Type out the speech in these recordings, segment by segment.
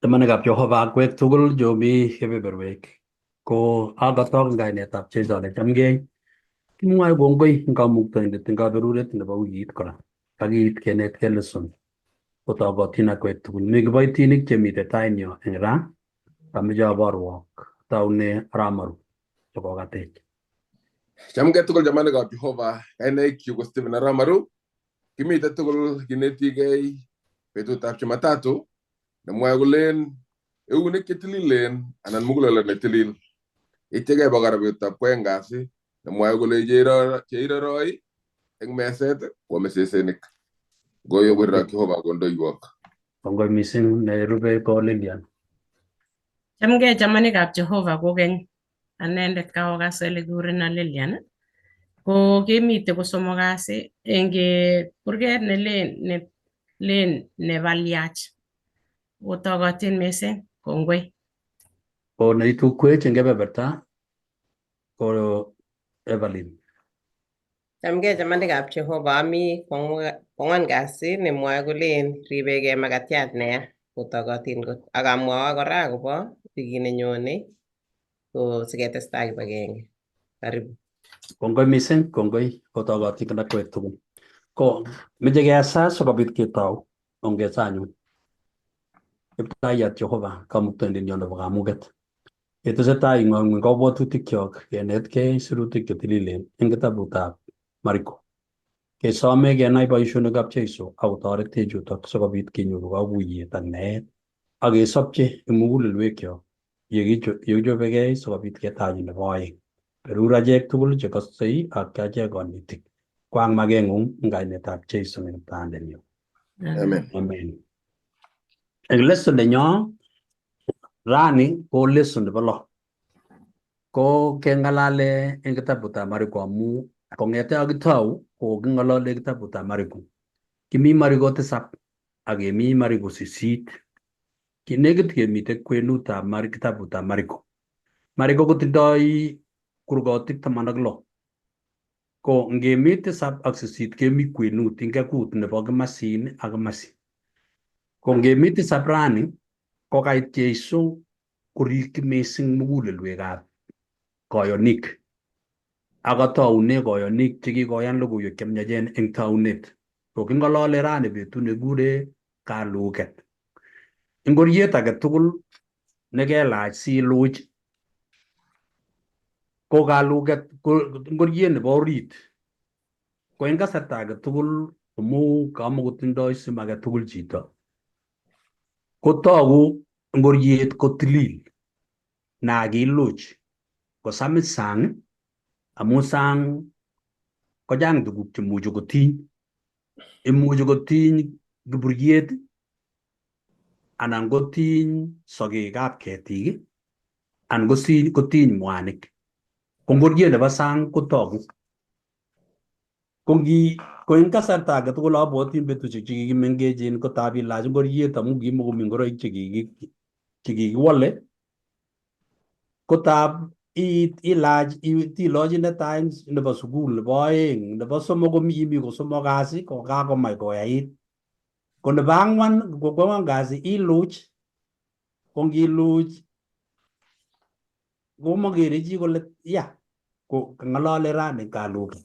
Temanekab Jehova akwek tugul jomi kebeberwek ko agatok kainetab Jeiso nechamgei. Kimwae kongoi eng Kamuktaindet eng kaberuret nebo wikit kora. Kakiit kenetkei lesson kotogotin akwek tugul. Mi kiboitinik chemitei tainyo eng ra kameche aborwok taune Ramaru chekokatech. Chamgei tugul chamanikab Jehova, kainaikchu ko Stephen Aramaru. Kimite tugul kinetigei betutab Jumatatu nemwoe kolen eunek chetililen anan muguleldo netilil. Ityo keba kora betutab kwoeng kasi nemwoe kole cheiroroi eng meset kwome sesenik. Goyo werab Jehova kondoiwok. Kongoi mising nerube ko Lilian. Chamgei chamanikab Jehova kokeny anendet kaokas ole kikureno Lilian ko kemite kosomok kasi eng kurget nelen nebaliach otogotin mising kongoi. Ko neitukwech eng kebeberta ko Evelyn. Chamgei chamanikab Jehova, ami kwang'wan kasi nemwoe kolen ribegei makatiat neya otogotin kot. Ak amwoe kora akobo wikit nenyone ko siketestai kibagenge. Karibu. Kongoi mising, kongoi otogotin akwek tugul. Ko meche kesas sikobit ketou ongesanyun. Kiptayat Jehova, Kamuktaindenyo nebo kamuget. Ketesetai eng kabwatutikchok kenetkei sirutik chetililen eng kitabutab Marko. Kesome kenai boisionikab Jeiso akotoretech chutok sikobit kenyoru kakuyet ak naet ak kesopche eng mugulelwekchok yekichobegei sikobit ketach nebo oeng. Berur achek tugul chekosei ak achek konetik. Kwang mageng'ung eng kainetab Jeiso ne Kiptaendenyo. Amen. Amen. Eng lesson nenyo rani ko lesson nebo lo. Ko keng'alale eng kitabutab Marko amu kong'ete akitou ko king'alale kitabutab Marko. Kimi Marko 7 ak kemi Marko 8. Kinekit kemite kwenutab kitabutab Marko. Marko kotindoi kurgotik 16. Ko ngemi 7 ak 8 kemi kwenut eng kekut nebo kimasin ak kimasin. Ko ngemi 7 rani kokait Jeiso korikyi mising mugulelwekab koyonik. Akotoune koyonik chekikoyan logoiwek chemiachen eng taunet. Ko king'olole rani betut nekikure kaluget. Ngoriet age tugul nekelach siluch ko kaluget ko ngoriet nebo orit. Ko eng kasarta age tugul amu kamakotindoi sim age tugul chito kotogu ngoriet kotilil nakiluch kosamit sang amu sang kochang tuguk chemuchi kotiny. Imuchi kotiny kiburiet anan kotiny sogekab ketik anan kotiny mwanik. Ko ngoriet nebo sang kotogu. Ko eng kasarta age tugul abwoti betusiek chekikimengechen kotab ilach ngoriet amu kimakomi ngoroik chekikiwole kotab ilach ilochi netai nebo sukul, nebo oeng, nebo somok komi kosomok kasi ko kakomach koyait. Ko nebo ang'wan ngong'wan kasi iluch. Ko ngiluch komakere chi kole ya ko kang'alale rani kaluget.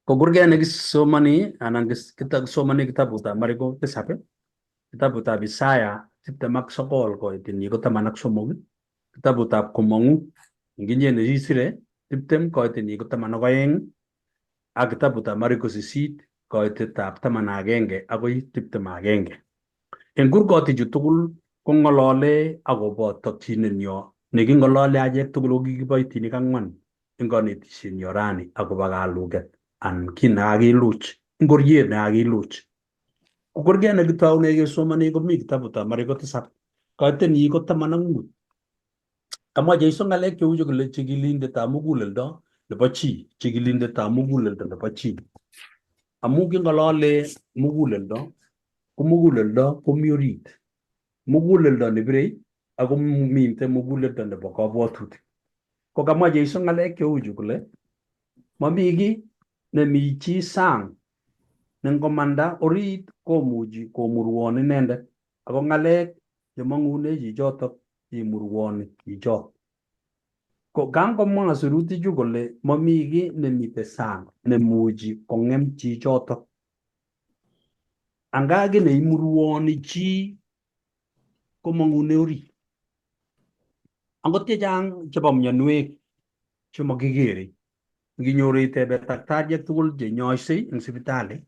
Ko kurget nekisomani anan kisomani kitabutab Marko 7, kitabutab Isaya 29 koitinyi ko 13, kitabutab Komong'u nginye nekisire 20 koitinyi ko 12 ak kitabutab Marko 8 koitetab 11 akoi 21. Eng kurgotichu tugul kong'olole akobo tokchinenyo neking'olole achek tugul ko kikiboitinik 4 eng kanetishenyo rani akobo kaluget anan kit nekakiluch, ngoriet nekakiluch. Ko kurget nekitoune kesomani komi kitabutab Marko 7 koitinyi ko 15. Kamwa Jeiso ng'alek cheu chu kole chikilindetab muguleldo nebo chi, chikilindetab muguleldo nebo chi. Amu king'olole muguleldo komi orit. Muguleldo nebirei ako mite muguleldo nebo kabwatutik. Ko kamwa Jeiso ng'alek cheu chu kole mami kiy nemi chi sang ne ngomanda orit komuchi komurwon inendet. ako ngalek chemangune chichotok chemurwoni chichok. Ko kangomwa sirutichu kole mami kiy nemite sang nemuchi kong'em chichotok. Anga kiy neimurwoni chi komangune orit. Angot chechang chebo mionwek chemakikere, nginyoru itebe daktariek tugul chenyoisei eng sipitali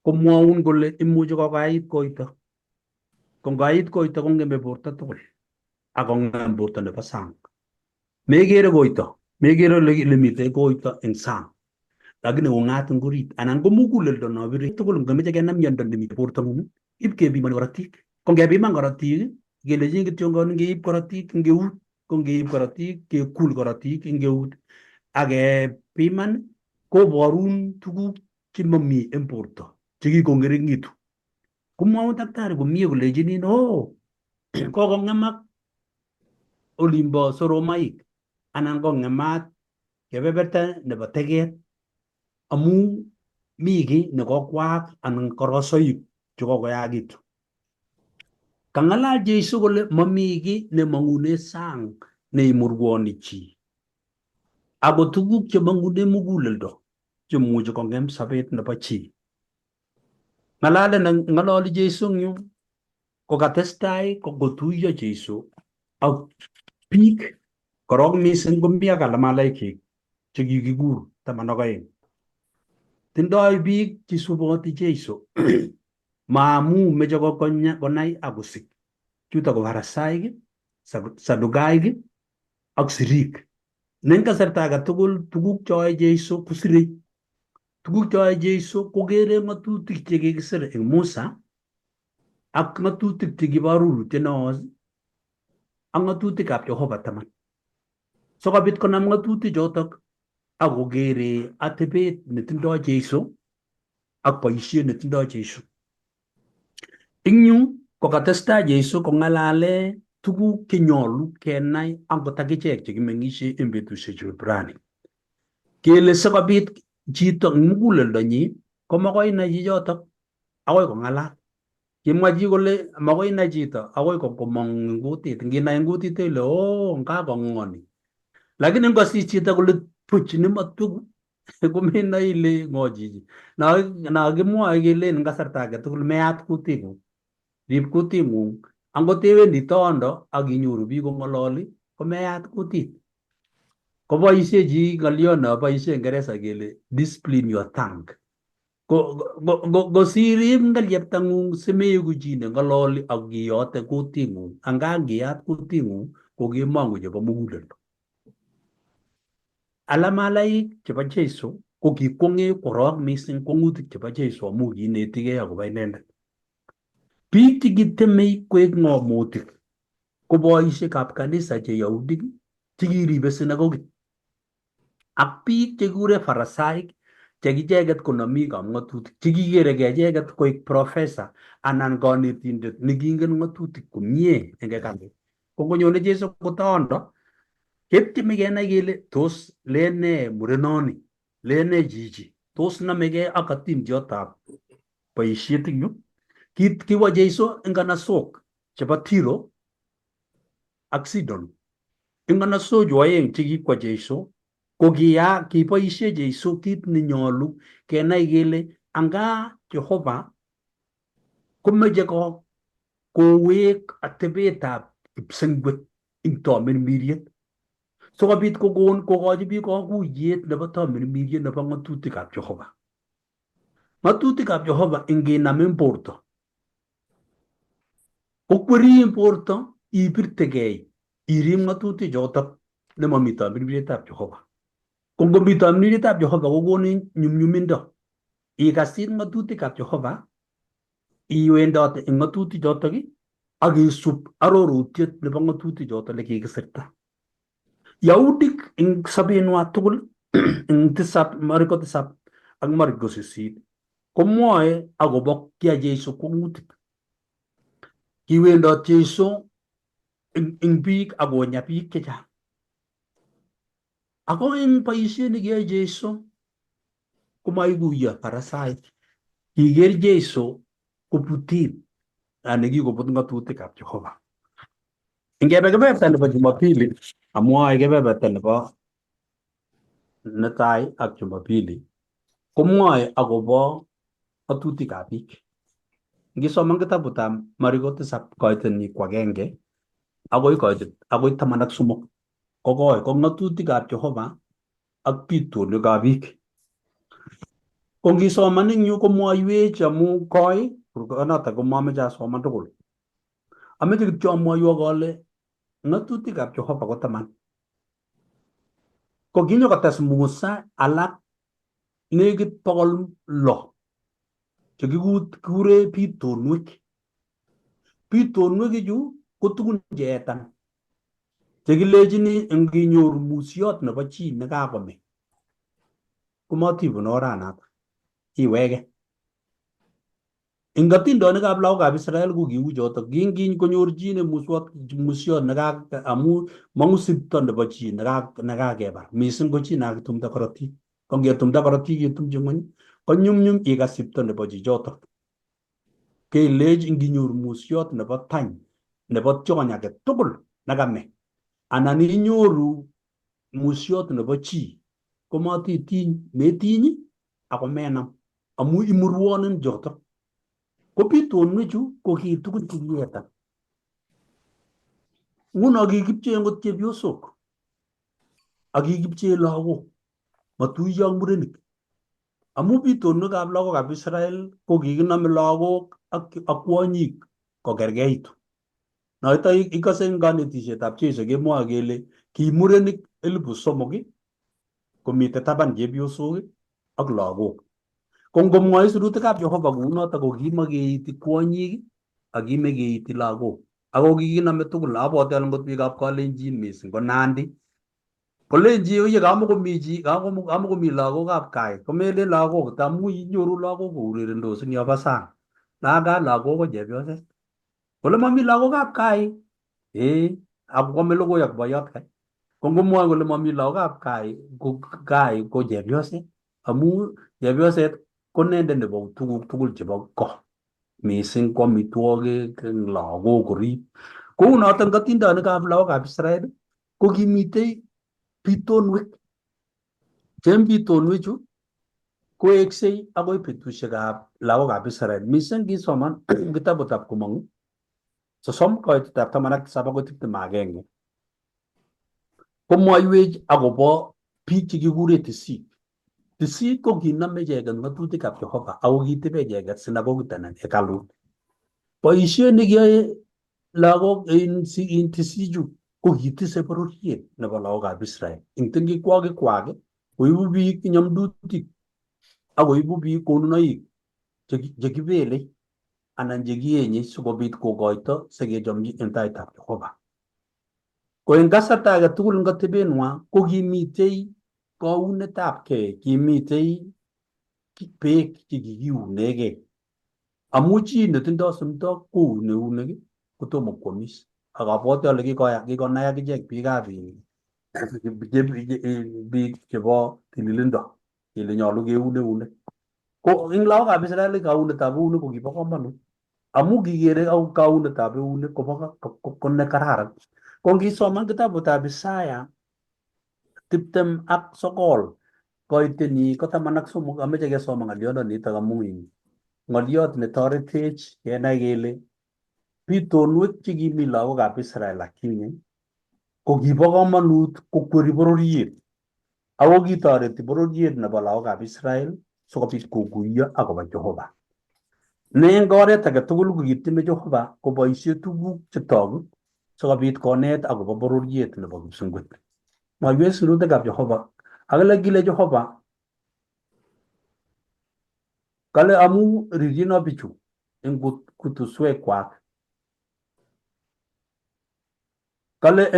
komwaun kole imuchi kokait koito. Ko ngait koito kong'eme borto tugul akong'em borto nebo sang. Megere koito, megere ole mitei koito eng sang, lakini ung'at eng orit anan ko muguleldo no bire tugul. Ngomeche kenam miondo nemitei bortong'ung ipkepimani korotik. Ko ngepiman korotik kelechin kityongon ngeip korotik eng eut, ko ngeip korotik kekul korotik eng eut akepiman koborun tuguk chemami eng borto chekikong'ering'itu. Komwaun daktari komie kolechinin kokong'emak olimbo soromaik anan kong'emat kebeberta nebo teget amu mi kiy nekokwaak anan korosoik chekokoyaakitu. Kang'alal Jeiso kole mami kiy nemang'une sang neimurwoni chi, ako tuguk chemang'une muguleldo chemuchi kong'em sobet nebo chi. Ng'alali Jeiso eng yu kokatestai kotuiyo Jeiso ak biik, korok mising komi ak malaikek chekikikur 12. Tindoi biik chisuboti Jeiso maamu meche konai akosik. Chuto ko Farisaik, Sadukaik ak sirik. Neng kasarta age tugul tuguk choe Jeiso kosirei. Tuguk choe Jeiso kokere ng'atutik chekikisir eng Musa ak ng'atutik chekibo arurutiet neos ak ng'atutikab Jehova 10. Sikobit konam ng'atutik chotok akokere atebet netindoi Jeiso ak boisiet netindoi Jeiso. Eng yu kokatestai Jeiso kong'alale tuguk chenyolu kenai angot akichek chekimeng'isie eng betusiechu rani. Kele sikobit chito eng muguleldonyi komakoi inai chichotok akoi kong'alal. Kimwa chi kole makoi inai chito akoi komong eng kutit. Nginai eng kutit ile ngakong'oni. Lakini ngosich chito kole puch nematweku komenai ile ng'o chichi. Nakimwoe kelen eng kasarta age tugul meyat kuting'ung. Rib kuting'ung. Angot iwendi tondo akinyoru biik kong'ololi komeyat kutit. Koboisie chi ng'olio no boisie Ngeresa kele discipline your tongue. Kosirib ng'elyeptang'ung simeeku chi neng'ololi ak kiyote kuting'ung. Anga ngiyat kuting'ung kokemong'u chebo muguleldo. Alamalaik chebo Jeiso ko kikwong'e korok mising kwong'utik chebo Jeiso amu kiinetigei akobo inendet. Biik chekitemei koek ng'omutik ko boisiekab kanisa che Yahudik chekiribe sinagogit ak biik chekikure Farisaik chekicheget konomikab ng'atutik chekikeregei icheget koek professor anan kanetindet nekingen ng'atutik komie eng hekalu. Ko ngonyone Jeiso kotondo ketieme kenai kele tos lene murenoni, lene chichi, tos namegei ak atindiotap boisiet eng yu. Kiwo Jeiso eng kanasok chebo Tiro ak Sidon. Eng kanasochu oeng chekikwo Jeiso ko kiboisie Jeiso kit nenyolu kenai kele anga Jehova komeche kowek atebetab kipsengwet eng tamirmiriet sikobit kokochi biik kakuyet nebo tamirmiriet nebo ng'atutikab Jehova. Ng'atutikab Jehova inginam eng borto kokweri eng borto ibirtegei irib ng'atutik chotok nemami tamirmirietab Jehova. Ko ngomi tamirmirietab Jehova kokonin nyumnyumindo ikasit ng'atutikab Jehova, iwendote eng ng'atutik chotok ak isub arorutiet nebo ng'atutik chotok nekikisirta. Yahudik eng sobenwa tugul eng Marko 7 ak Marko 8 komwoe akobo kiya Jeiso kwong'utik. Kiwendot Jeiso eng biik akonya biik chechang. Ako eng boisiet nekiyoe Jeiso komaikuiyo Farisaik. Kiker Jeiso kobutit nekikobut ng'atutikab Jehova. Ngebe kebeberta nebo Jumapili, amwoe kebeberta nebo netai ak Jumapili, komwoe akobo ng'atutikab biik. Ngisoman kitabutab Mariko 7 koitet ko 1 akoi 13 ko koi, ko ng'atutikab Jehova ak bitonwekab biik. Ko ngisoman eng yu komwoiwech amu koi, notok ko mameche asoman tugul. Ameche kityo amwoiwok ale ng'atutikab Jehova ko 10. Ko kinyokotes Musa alak nekit 600 chekikure bitonwek. Bitonwek chu ko tugun cheetan chekilechini nginyoru musiot nebo chi nekakome komatibun oranatak, iwege. Eng atindonikab lagokab Israel ko kiu chotok, konyor chi ne musiot amu mang'u sipto nebo chi nekakebar, mising ko chi nekakitumda korotik. Ko ngetumda korotik ketumchi ng'ony ko nyumnyum ikas sipto nebo chichotok. Kelech nginyoru musiot nebo tany nebo tiony age tugul nekame, anan inyoru musiot nebo chi komatitiny, metiny ako menam amu imurwonin chotok. Ko bitonwechu ko tugun chekiyetan. Nguno kikipchee ngot chepyosok ak kikipchee lagok matuiyo ak murenik, amu bitonwekab lagokab Israel ko kikinome lagok ak kwonyik kokergeitu. Noito ikose eng kanetisietab Jeiso kemwoe kele ki murenik 3,000 komite taban chepyosok ak lagok. Ko ngomwoe sirutikab Jehova kounotok ko kimakeiti kwonyik ak kimakeiti lagok, ako kikinome tugul. Abwoti ale ngot biikab Kalenjin mising ko Nandi kolenji oye kamukomi lagokab gaa, komelen lagok tamu inyoru lagok kourerendos eng yobo sang. Lagok ko chepyoset. Kole mami lagokab gaa, akome logoi ak boiyot kai. Ko ngomwoe kole mami lagokab gaa ko chepyoset, amu chepyoset ko inendet nebo tuguk tugul chebo ko, mising ko amitwogik, lagok korib. Kou notok eng atindonikab lagokab Israel ko kimitei bitonwek. Eng bitonwechu koeksei akoi betusiekab lagokab Israel. Mising kisoman kitabutab Komong'u 37 akoi 21 komwoiwech akobo biik chekikure tisik. Tisik ko kinome icheket ng'atutikab Jehova ako kitebe icheket sinagogit anan hekalut. Boisiet nekiyoe lagok tisichu ko kitise bororiet nebo lagokab Israel. Eng tengekwokikwak koibu biik nyamdutik akoibu biik konunoik chekibele anan chekienye sikobit kokoito sikechomchi eng taitab Jehova. Ko eng kasarta age tugul eng atebenwa ko kimitei kaunetabgei, kimitei beek chekikiunegei. Amu chi netindoi simto kouni eunek kotomo kwomis. Ak abwoti ale kikonai akichek biik chebo tililindo kele nyolu keun eunek. Ko eng lagokab Israel kaunetab eunek ko kibo komonut amu kikere kaunetab eunek ko nekararan. Ko ngisoman kitabutab Isaya 29 koitenyi ko 13, ameche kesoman ng'olyondonitok amu ng'olyot netoretech kenai kele bitonwek chekimi lagokab Israel lakini ko kibo komonut kokweri bororiet ako kitoreti bororiet nebo lagokab Israel sikobit kokuiyo akobo Jehova. Ne eng oret age tugul ko kitieme Jehova koboisie tuguk chetogu sikobit konet akobo bororiet nebo kipsengwet. Mwaiwech sirutikab Jehova akile kile Jehova kale amu rirchino bichu eng kutuswekwak, kale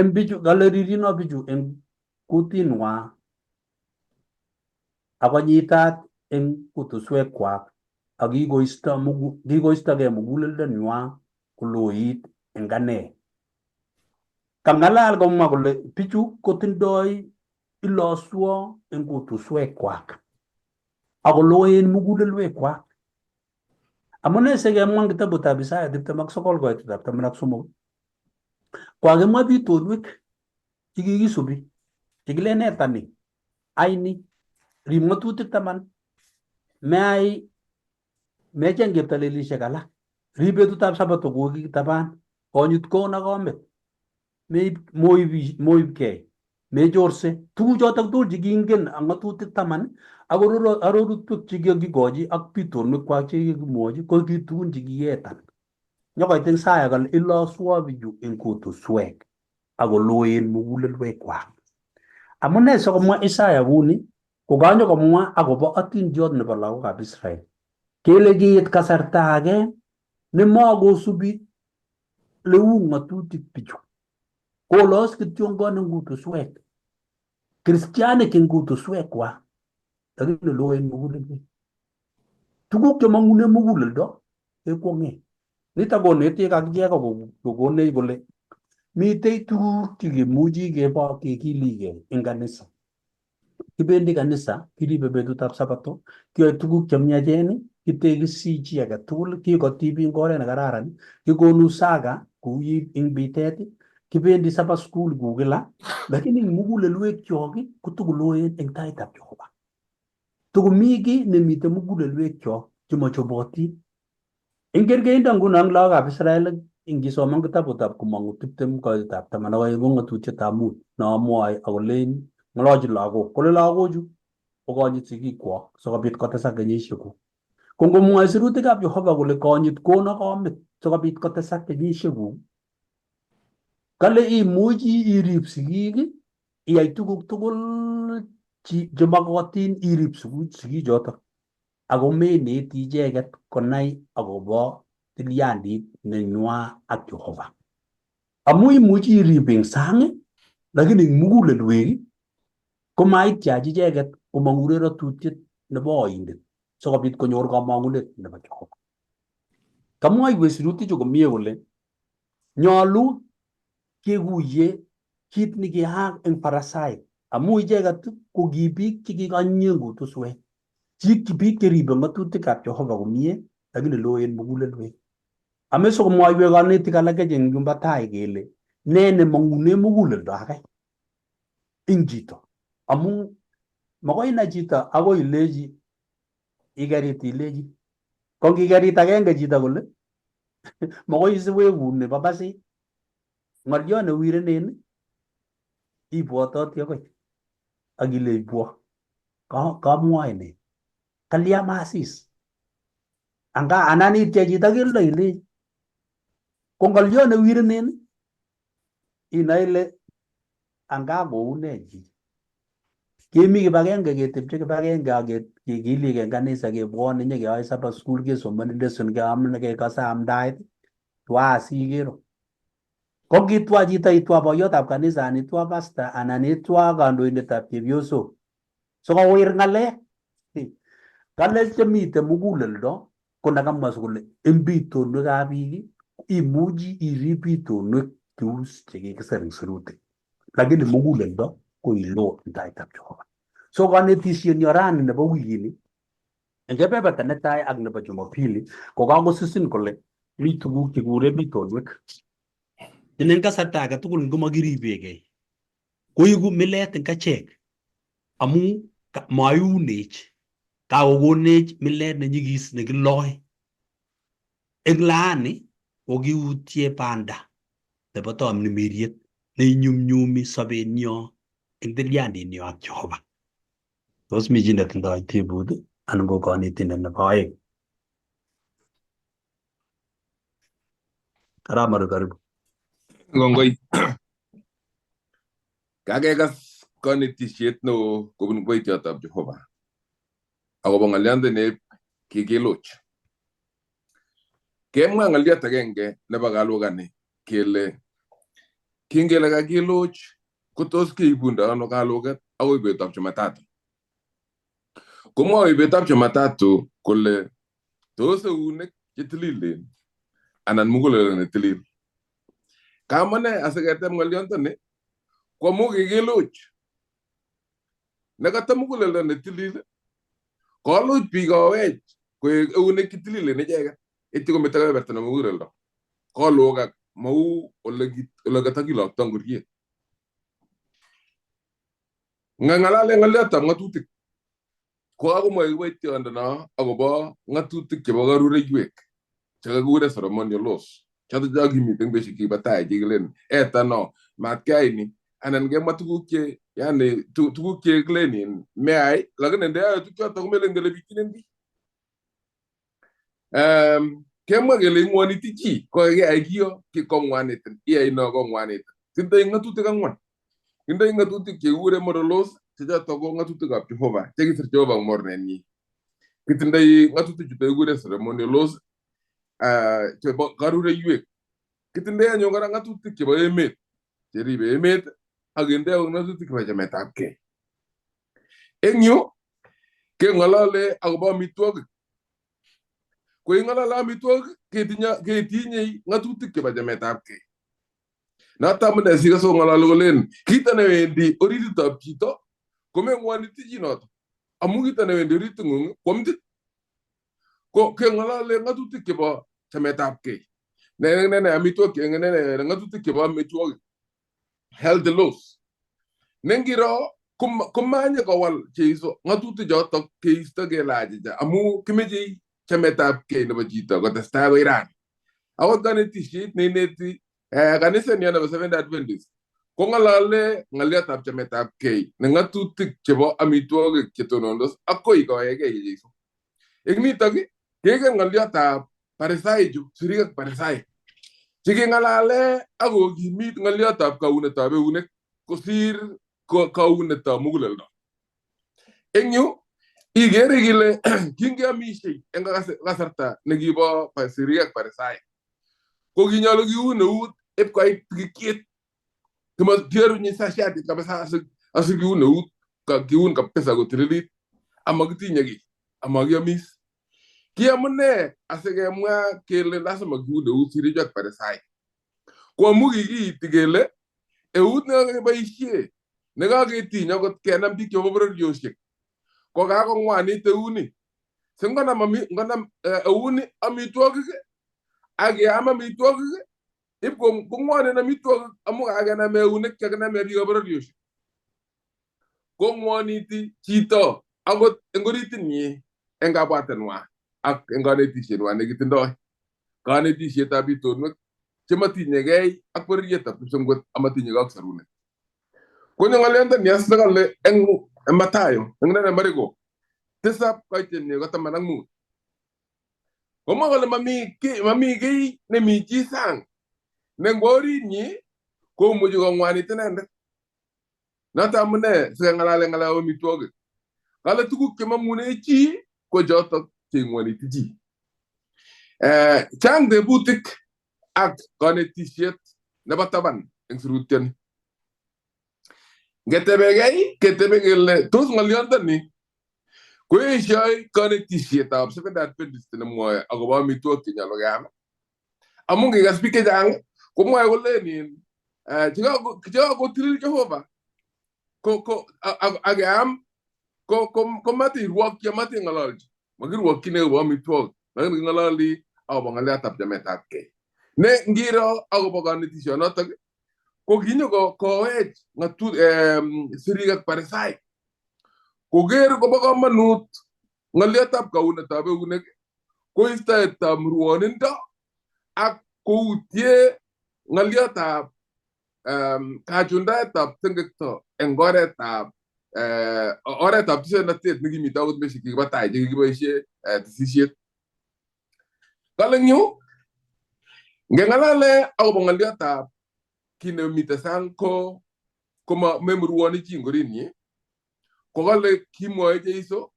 rirchino bichu eng kutinwa akonyitat eng kutuswekwak ak kikoistogei muguleldonywa koloit eng ane. Kang'alal komwa kole bichu kotindoi iloswo eng kutuswekwak akoloen mugulelwekwak. Amune sikemwa eng kitabutab Isaya 29 koititab 13. Kokakimwa bitonwek chekikisubi chekilen netani, aini, rib ng'atutik 10, mecheng cheptalelisiek alak, rib betutab Sabato kokikitaban, konyit kon ak komet, moibgei, mechorse. Tuguchotok tugul chekingen ak ng'atutik 10 ak arorutik chekikikochi ak bitonwekwak chekikimwochi ko ki tugun chekiyetan. Nyokoit eng Isaya kole iloswo bichu eng kutuswek akoloen mugulelwekwak. Amune sikomwa Isaya kuni, kokanyokomwa akobo atindiot nebo lagokab Israel. Kele kiit kasarta age nemakosubi leu ng'atutik bichu. Kolos kitiongon eng kutuswek. Kristianik eng kutuswekwak. Lakini loen mugulelwek. Tuguk chemang'une muguleldo kekwong'e. Nitok konetech akichek kokonech kole mitei tuguk chekemuchi kekiligei eng kanisa. Kibendi kanisa, kiribe betutab Sabato, kiyoe tuguk chemiachen, kitekisi chi age tugul, kikoti eng oret nekararan, kikonu saka kou eng bitet, kibendi Sabbath school kou kila, lakini eng mugulelwekyok kotokoloen eng taitab Jehova. Tokomi kiy nemite mugulelwekyok chemochobotin. Eng kergeindo nguno eng lagokab Israel, ingisoman kitabutab Komong'u 20 koitab 12 ko ng'atutietab mut nomwoe akolen ng'ololchi lagok kole lagochu okonyit sigikwok sikobit kotesak kenyisiekuk. Ko ngomwoe sirutikab Jehova kole konyit kon ak komit sikobit kotesak kenyisiekuk, kale imuchi irib sigik, iyai tuguk tugul chemokotin irib sigichotok, ako meneti icheket konai akobo tilyandit nenywa ak Jehova. Amu imuchi irib eng sang, lakini eng mugulelwek komaityach icheket komong'une ratutiet nebo oindet sikobit konyor kamang'unet nebo Jehova. Kamwoiwech sirutichu komie kole nyolu kekuye kit nekiyaak eng Parasai, amu icheket ko ki biik chekikanye eng kutuswek, biik cheribe ng'atutikab Jehova komie, lakini loen mugulelwek. Ame sikomwoiwech kanetik alake eng yumbo tai kele ne nemang'une muguleldo age eng chito. Amu makoi inai chito akoi ilechi ikerit ilechi. Ko ngikerit agenge chito kole makoi isiweku nebo basit. Ng'oliot newirenen ibwototi akoi akile ibwo kamwoe ne kalya masis anan ityech chito keldo ilechi. Ko ng'oliot newirenen inoe ile anga koune chi. Kemi kibagenge ketepche kibagenge ak kekiligei eng kanisa kebwone nyekeyoe Sabbath school kesomoni lesson kekase amdaet twa sikero. Ko ngitwa chito itwa boiyotab kanisa anan itwa pastor anan itwa kandoindetab chepyosok sikowir ng'alek, kale chemite muguleldo ko nakamwa kole eng bitonwekab biik imuchi irib bitonwek cheu chekikiser eng sirutik, lakini muguleldo ko ilo eng taitab Jehova. So kanetisienyo rani nebo wikini eng kebeberta netai ak nebo Jumapili ko kakosisin kole mi tuguk chekure bitonwek. Eng kasarta age tugul ngomakiribegei koiku milet eng achek amu maiunech, kakokonech milet nenyigis nekiloe. Eng laani kokiutye banda nebo tamirmiriet neinyumnyumi sobenyo eng tilyandinyo ak Jehova. Tos mi chi netindoi tebut anan ko kanetindet nebo aeng? Karamaru karibu. Ngongoi. Kakekas kanetisiet neo kobun kiboitiotab Jehova akobo ng'olyot ne kikiluch. Kemwa ng'olyot agenge nebo kalugani kele kingele kakiluch kotos keibundo ano kaluget akoi betutab Jumatatu. Komwoe betutab Jumatatu kole tos eunek chetililen anan muguleldo netilil. Kamane asiketem ng'olyondoni ko amu kikiluch. Nekata muguleldo netilil koluch biik kowech koek eunek chetililen icheket. Iti ko metaga bertana mugureldo. Ko loga mau ole gatakilo tangurye. Ngalale ngalata ngatutik. Ko ako mo iwait andana ako ba ngatutik ke ba garure yuek. Chaga gure ceremonial laws. Chatu jagi meeting basically batay jiglen. Eta no mat kaini anan ge matuku ke yani tuku ke glenin me ay lagan ende ay tukya to melen gele bitinen bi. Kema gele ngwani tiki ko ge ay giyo ki ko ngwani ten iya ino ko ngwani ten. Tinda ngatutik angwan. Tinda ngatutik ke gure modolos sija to go ngatutik ap Jehova. Tegi sir Jehova morneni. Kitinda ngatutik jute gure ceremonial laws ke ba garure yuek. Kitinde ya nyongara ngatutik ke ba emet. Jadi be emet agende ngatutik ba jametab ke. Enyo ke ngalale agba mitwag. Ko ngalala mitwag ke tinya ngatutik ke ba jametab ke. Na tamne siga so ngalalo golen kita ne wendi oridi tab kito kome ngwani tiji not. Amu kita ne wendi oridi ngung komdit. Ko ke ngalale ngatutik ke ba jametab ke. Nene amito ke nene ngatutik ke ba mitwag held the laws. Nengiro kumanya kawal cheiso ngatutik jotok ke ista ke lajija amu kimeji chametab ke no bajita ko testaba Iran. Awat ganeti shit neneti kanisa ni ana Seventh Adventist. Ko ngalale ngaliatab chametab ke ngatutik ke ba amitwag ke tonondos akoy ko ege cheiso. Igni tagi ke ngaliatab paresai ju siriga paresai. Sige ngalale ako gimit ngaliatab kaunetab eunek kosir kaunetab muguleldo. Engyo igere gile kinge amishe enga kasarta negibo pasiriak paresai. Ko ginyalo giune ut ep kai tikiet. Kama diaru ni sashati kabisa asu giune ut ka giun ka pesa go trilit amagti nyagi amagi amis. Kia mune asege mwa kele lasa magiune ut siriak paresai. Kwa mugi tigele ut nga ba ishie nega geti nyagot kenam dik yo bro yoshik ko ga ko ngwani te uni singana mami ngana uni amitwog age ama mitwog ip ko ngwani na mitwog amu aga na me uni ke na me yo bro yoshik ko ngwani ti chito agot ngoriti ni enga batenwa ak ngane ti shenwa ne gitindo kane ti sheta bitonwe chemati nyegei ak poriyeta psongot amati nyegak sarune. Konya ngalenda ni asnagale eng Matayo ngne marigo tesap kaiten ne gata manangmu oma gale mami ge ne mi jisang ne ngori ni ko muju go ngwani tenende nata mune se ngala mi toge kala tuku ke mamune chi ko joto ke ngwani tiji chang de butik ak kone t-shirt ne bataban eng suruten ketebegele tos ngalionda ni ko ishay kone t-shirt ab Seventh Adventist ne moy agoba mi to ke nyalo gama amungi ga speak jang ko moy go lenin jiga go tiril Jehova ko agam ko mati ruak ya mati ngalalji magir wakine wa mi to ngalali aw bangalia tap jametat ke ne ngiro agoba kone t-shirt no tag ko ginyo ko ngatu sirigat paresai ko ger ko baka manut ngaliatab kaunetab eunek ko istaetab ruoninda ak ko utie ngaliatab kajundaetab tengekto engoretab oretab tisenatet negimita agot meshiki batay jigiboishe tisishet kalengyo ngengalale agoba ngaliatab kine mitasang ko koma memruoni chingorini ko gale kimoe Jeiso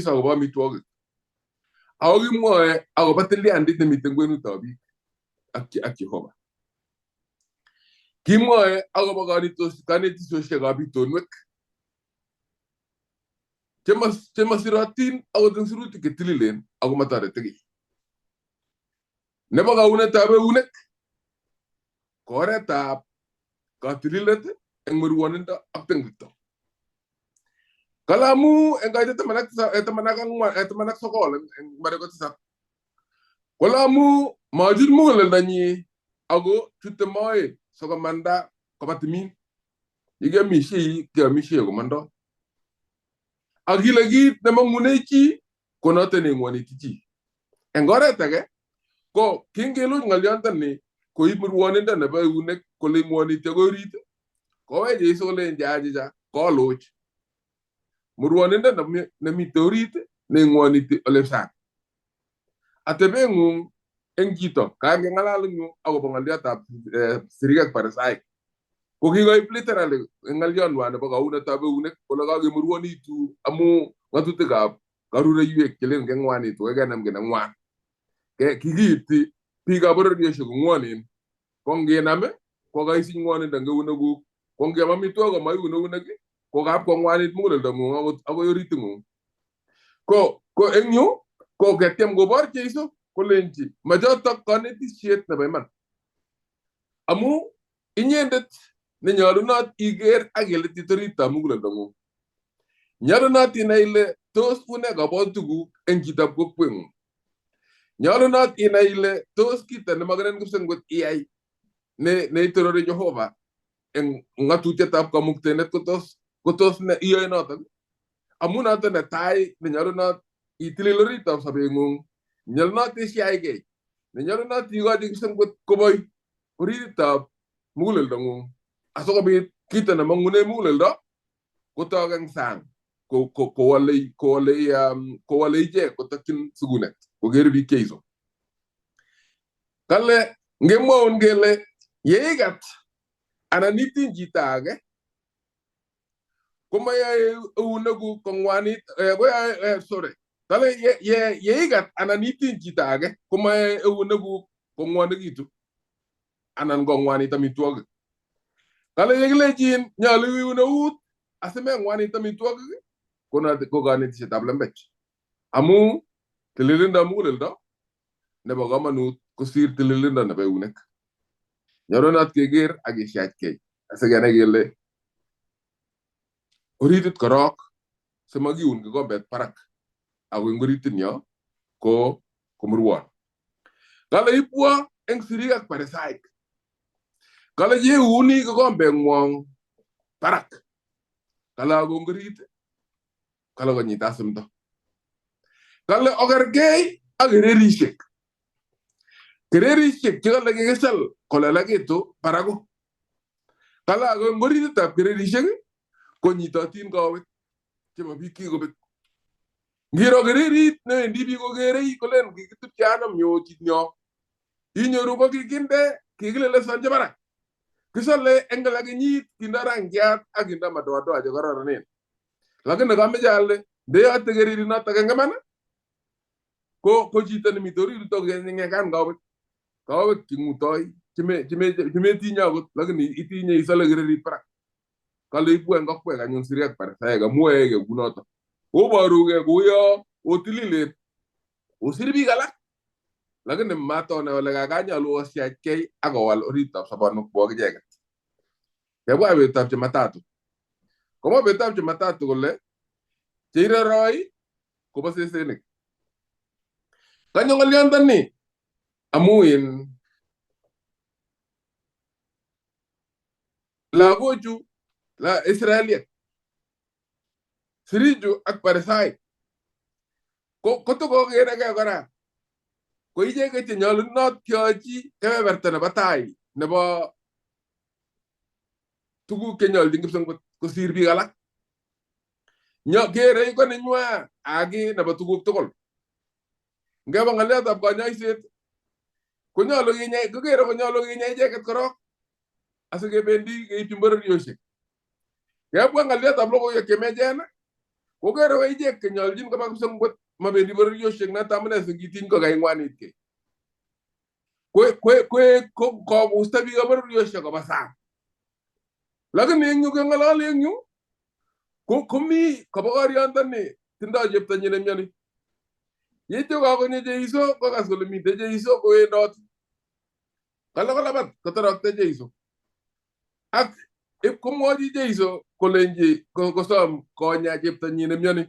agoba mitwogik ago kimoe agoba tiliandit ne miten kwenutab biik ak Jehova kimoe agoba kanetisosiekab bitonwek chemasirotin agot eng sirutik chetililen ago matoretigi nebo kaunetab eunek koretab katililet eng murwonindo ak tengekto kalamu eng kaite tamanak sokol eng mariko tisap Kolamu majur mugulel danyi ago tutte moy sogo manda ko batmin ige mishi ko mando agila gi de manguneki ko notene ngoni tiji engore tage ko kingelu ngalyantan ni ko ibur woni da ba unek ko le ngoni tego rit ko we je so le jaajija ko loch murwoni da na mi torit ne ngoni ti ole sa atebe ngung engito ka ngala ngu ago bangalia ta siriga parasai ko ki goy literally ngalyon wana ba una tabe unek ko la ga murwoni tu amu ngatu te ga garure yue kelen ngwani to ga nam gena ngwan ke kigiti piga boro dio shugo ngwani ko ngename ko ga isi ngwani da nguna gu ko ngema mi to ga mai una gi ko ga ko ngwani mu da mu ago yori tungu ko enyu ko getem go bor keiso ko lenti ma jotto kone ti siet na man amu inyendet ne nyalu not iger agel ti torita mugula dango nyalu not inaile tos une ga botugu en kitab ko pwen nyalu not inaile tos kita ne magren gupsen got ai ne torore Jehova en ngatu tetap ka muktenet ko tos ne iyo not amuna to ne tai ne nyalu not itililorita sabe ngung nyalu not ti ai ge ne nyalu not igo di gupsen got ko boy orita mugula dango asoko bi kita na mangune mulel do ko togang sang ko wale je ko takin sugunet ko geri bi keizo kalle ngemo ngele yegat ana nitin jitage kuma ya unagu kongwani sorry kalle yegat ana nitin jitage kuma unagu kongwani gitu anan kongwani tamituage kala yegle jin nyalu una ut aseme ngwani tami tuag ko gani ti tabla amu tililinda mugulel do ne ba gamanu ko sir tililinda na be unek nyaronat ke ger agi shat ke asagana gele oritit korok semagi un go bet parak agu ngoritin yo ko murwan kala ipwa eng siriak paresaik kala je uni ko gombe ngwong parak kala go ngrit kala go nyita sumto kala ogargey agreri shek kala ge gesal kala lagi to parago kala go ngrit ta agreri shek ko nyita tin go wet chema biki go bet ngiro agreri ne ndibi go gerei ko len gi tup janam nyo ci nyo inyoru ko gi ginde kigile le sanje barak kisale engala ge nyit kindarang jat aginda madodo ajo garara nen lagi na game jalle de ategeri na taga ngamana ko jita ni mitori to ge ngan gawe kingutoy time ti nyago lagi ni iti nya isala geri prak kala ipu ngok pe ganyon siriak par sa ga muege gunoto o baru ge goyo o tilile o sirbi gala lagi ne mato ne wala ga ganya lo sia kay agawal orita sabanu bo ge jega ya bo abe tapje matatu como be tapje matatu golle tira roy ko ba sesene kanyo ngalian tan ni amuin la goju la israelia siriju ak paresai ko to go gere ga gara ko ije ke nyol not kyoji ke bertana batai ne ba tugu ke nyol dingib sang ko sirbi gala nyo gere ko ne nywa agi na ba tugu tokol ngaba ngale da ba nyai set ko nyolo gi nyai ko gere ko nyolo gi nyai je ket korok asage bendi ke timbar yoshe ya bu ngale da blogo ye kemejena ko gere way je ke nyol jin ko ba sang bot ma bendi bar yoshe na tamane so gitin ko gay ngwanit ke ko ustabi ga bar yoshe ko basa laga ne nyu ga ngala le nyu ko mi ko ba ari andane tinda jepta nyene nyani yete ga ko ne je iso ko ga so le mi de je iso ko e dot kala bat ko tarak te je iso ak e ko mo di je iso ko lenji ko som ko nya jepta nyene nyani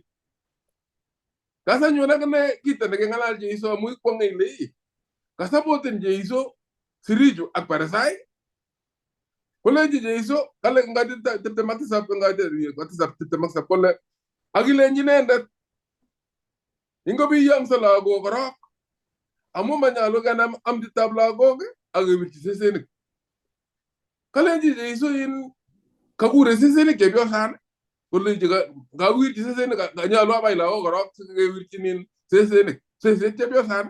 kasa nyu na ne kita ne ngala je iso muy ko ngai le kasapoten Jeiso siriju ak Paresai kolenji Jeiso kale ngadi tepte matisap ngadi matisap tepte matisap kole agile nyinendet ingo bi yang salago korok amu manyalo ganam am ditab lagoge agewirchi sesenik kalenji Jeiso in kagure sesenik kebyo sana kolenji gawirchi sesenik ganyalo abay lago korok gawirchi nin sesenik kebyo sana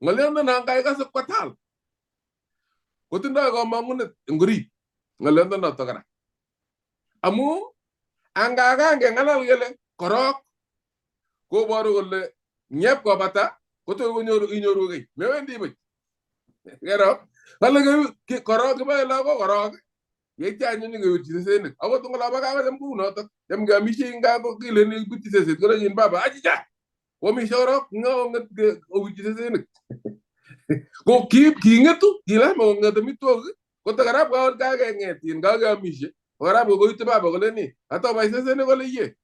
ngalen na ngai kasap kwatal kotinda kamangunet ngori ngalen na tokara amu angagange ngalal gele korok koboru kole nyep ko bata koto inyoru gay mewendi buch gero kale korok ba lago korok ye chanyu ni ngi sesenik ago tungala ba ga dem kunoto dem ga mi shinga ko kile ni gutti seset ko yin baba ajija wo mi shoro ngo ngat o wuti sesenik ko ki ngetu gila mo ngata mi to ko ta garab ga ngetin ga mi she garab go itu baba ko ni ato ba sesenik ko le ye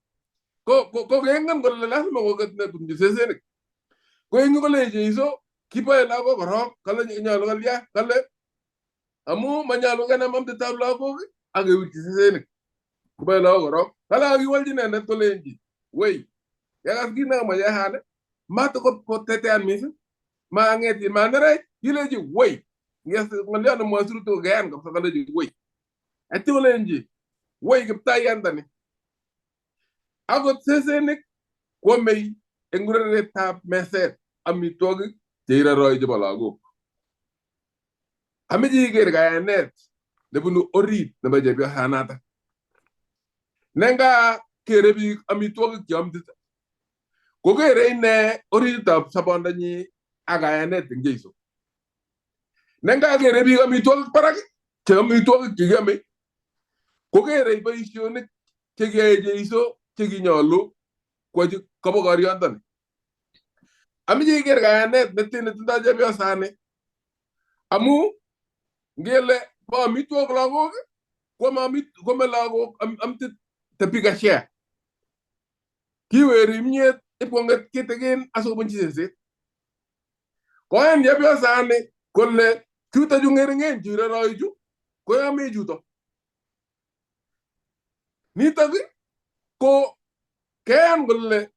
ko gengan ko le las mo ko ne kun sesenik ko ngi ko le Jeiso kipa la ko ro kala nyalo galia kala amu manyalo gana mam de tabla ko age wuti sesenik ko ba la ko ro kala gi walji ne to lenji wey ya gas gina ma ya hane ma to ko tete an misa ma ngeti ma nare yileji wey nges ngaliano mo suru to gan ko kala ji wey ati lenji wey gipta yandani ago sesenik ko mey engurere tab meset ami togi teira roy de balago ami jiger ga net de bunu orit na baje bi hanata nenga kerebi ami togi jamdi ko gere ne orit tab sabonda ni aga net ngeiso nenga kerebi ami togi parag te ami togi kigame ko gere ba isione kege Jeiso kigi nyolo ko ji kabo gari andan ami jiger ga net netin tunda je bi osane amu ngele ba mi to lago ko ma mi ko me lago am te piga share ki weri mnyet e ponga kitegen aso bunchi sense ko en je bi osane kolle tuta ju ngere ngen jure roju ko ya mi juto ni tagi ko ken golle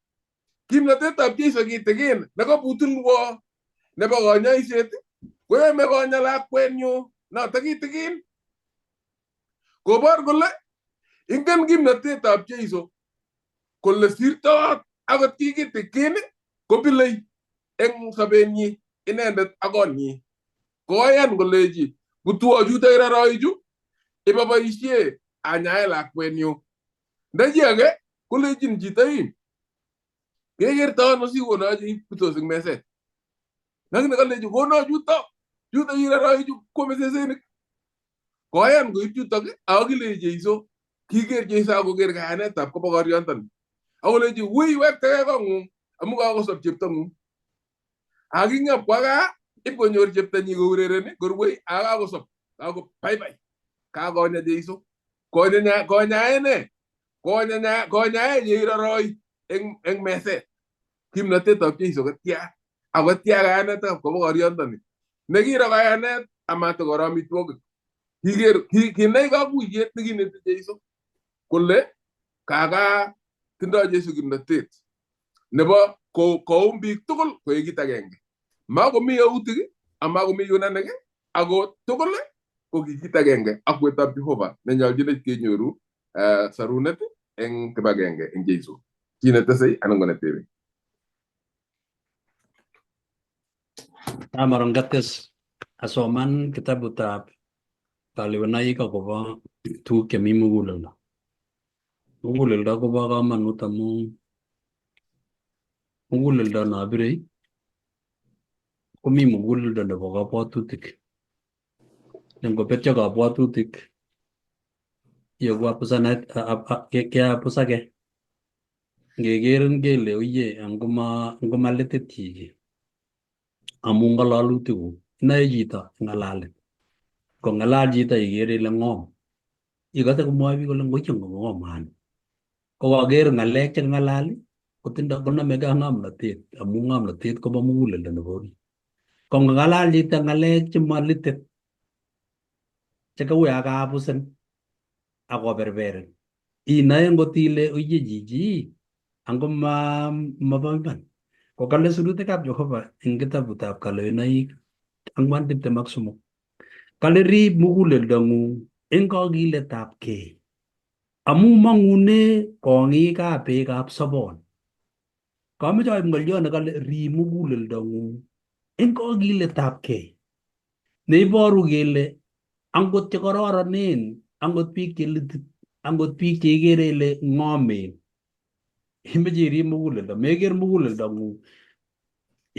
kimna te tab Jeiso kitegen na ko putul wo ne ba gonya iset ko me gonya la kwenyu na tagi tegin ko bar golle ingen kimna te tab Jeiso kolle sirtot agot kiki tegin ko bilay en sabenyi inendet agonni ko yan golleji butu ajuta ira roiju e baba isie anya la kwenyu ndaji age college jitain geger ta no si wona ji puto sing mese nang na college wono juta ira roiju ko mese sen ko yan go juta ge agile Jeiso kiger Jeiso go ger ga ne tab ko bagor yantan awole ji wi wek te ko ngum amu ga ko sob chepta ngum agi ngap kwaga ipo nyor chepta ni go urere ne gor wi aga go sob aga bye bye ka go nya Jeiso ko nya ene ko nya ye ira roi en mese kimna te tab Jeiso ga tia awa tia ga ne tab ko bagor yantan ne gira ga ne amato gora mi tog higer ki ne ga bu ye tigi ne Jeiso kolle kaga tinda Jeiso gimna tet ne ba ko umbi tugul ko yigi tagenge mago mi yawutigi amago mi yunanege ago tugulle ko gigi tagenge akwe tab Jehova ne nyal jine ke nyoru sarunet en kebagenge en Jeiso kina tesay anangone tebe Amaron gates asoman kita buta paliwanai ka ko ba tu ke mi mugulala ko ba ka manutamu mugulala na bire ko mi mugulala na ba ka patutik nang ko petya ka patutik yo gua pusana ke pusake ngegeren gele oye anguma leteti amunga lalutigu na jita ngalale ko ngalal jita igere le ngom igata ko moabi ko lang gochong ngom man ko wager ngalek chen ngalali kotindo konamegei ak ng'omnotet amu ng'omnotet kobo muguleldo nebo orit. Kong'alal chito ng'alek chemalitet chekauyo kabusen akoberberin inae ngot ile oye chichi ango mabo iman. Ko kale sirutikab Jehova eng kitabutab Kalewonaik 4:23 kale rib muguleldong'ung eng kakiletabgei amu mang'une kong'ikab beekab sobon. Kameche aib ng'olyo nekale rib muguleldong'ung eng kakiletabgei neiboru kele angot chekororonen, angot biik chelitit, angot biik cheikere ile ng'omen, imeche irib muguleldo, meker muguleldong'ung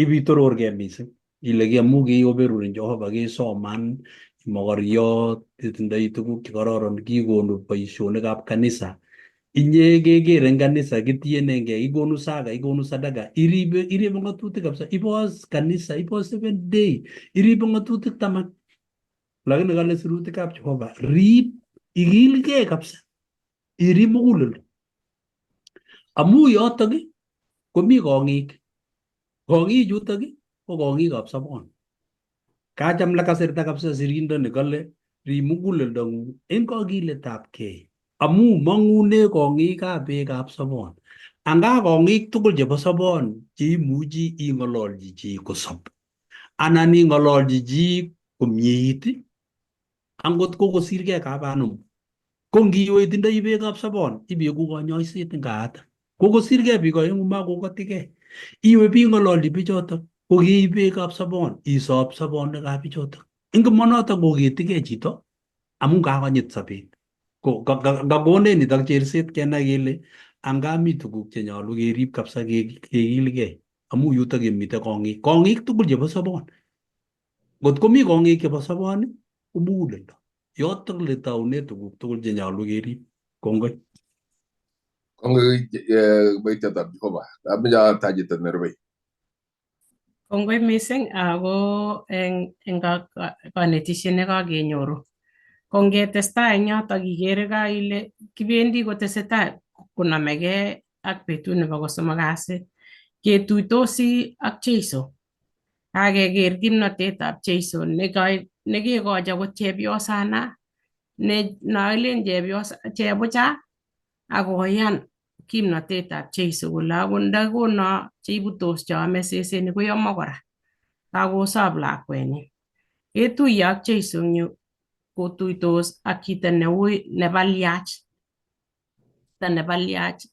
ibitororgei mising ile amu kikoberurin Jehova, kesoman mogoriot, itindoi tuguk chekororon, kikonu boisionikab kanisa, inye keker eng kanisa kitienengei, ikonu saka, ikonu sadaka, iribe ng'atutik kabisa, ibos kanisa, ibos 7 day, iribe ng'atutik 10. Lakini kale sirutikab Jehova rib, ikilgei kabisa irib muguleldo amu yotok komi kong'ik. Kong'ik chutok ko kong'ikab sobon. Kacham lakasirta kabisa sirindoni kale rib muguleldong'ung eng kakiletabgei amu mang'une kong'ikab beekab sobon. Anga kong'ik tugul chebo sobon cheimuchi ing'ololji chi kosob anan ing'ololji chi komyeit angot ko kosirgei kabanum. Ko ngiwe itindoi beekab sobon ibeku kanyoiset eng kaata. Ko kosirgei biik oeng'u makokatigei. Iwe bing'ololji bichotok ko kiib beekab sobon isob sobonwekab bichotok. Eng komonotok koketigei chito amu kakonyit sobet. Kakonech nitok cherset kenai kele anga mi tuguk chenyolu kerib kabisa kekilgei amu yutok yemite kong'ik. Kong'ik tugul chebo sobon. Ngot komi kong'ik chebo sobon ko muguleldo. Yotok le taune tuguk tugul chenyolu kerib. Kongoi. Kongoi boitiotab Jehova. Ameche atach nerubei. Kongoi mising ako eng kanetisiet nekakenyoru. Kongetestai eng yotok ikere ka ile kibendi kotesetai konamegei ak betut nebo kosomok kasi. Ketuitosi ak Jeiso. Kakeker kimnatetab Jeiso nekekochi akot chepyosana nailen chebucha akoyan kimnatetab Jeiso kole akot ndakono cheibutos cheame sesenik koyamo kora. Kakosob lakwenyi. Ketuiye ak Jeiso eng yu kotuitos ak chito neui nebaliach. Chito nebaliach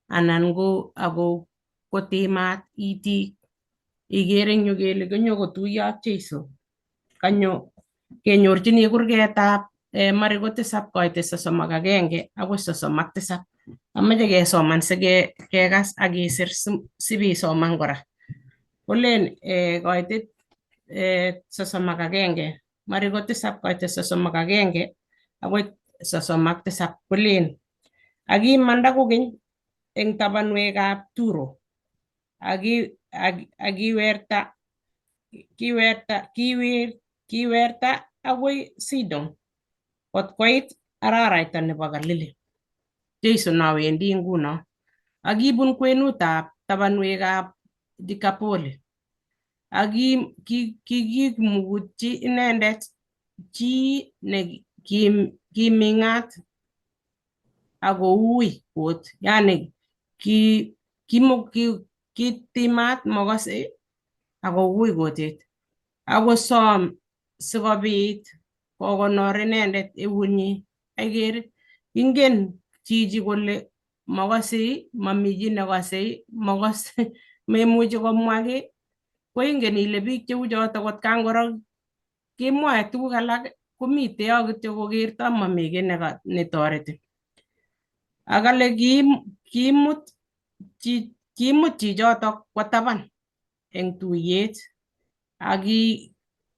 anan ko ako kotimat itik. Ikere eng yu kele kanyokotuiyo ak Jeiso. Kanyo kenyorchini kurgetab mari ko 7 koite 31 akoi 37. Ameche kesoman sikekas ak kesir sibisoman kora. Kolen koitit 31, mari ko 7 koite 31 akoi 37 kolen akimanda kokeny eng tabanwekab Turo kiwerta akoi Sidon kot koit araraita nebo Galili. Jeiso nawendi nguno. Akibun kwenutab tabanwekab Dikapoli. Kikimukutyi inendet chi ne kiming'at ako ui kot. Yani kitimat makase ako ui kotet. Akosom sikobit kokonor inendet eunyi. Aikere ingen chichi kole makase, mami chi nekase, makase, memuchi komwa ki. Ko ingen ile biik cheu chotok kot kangoro kemwoe tuguk alak komite yo kityo kokerto mami ki netoreti. Akale kimut chichotok kwo taban eng tuyet ak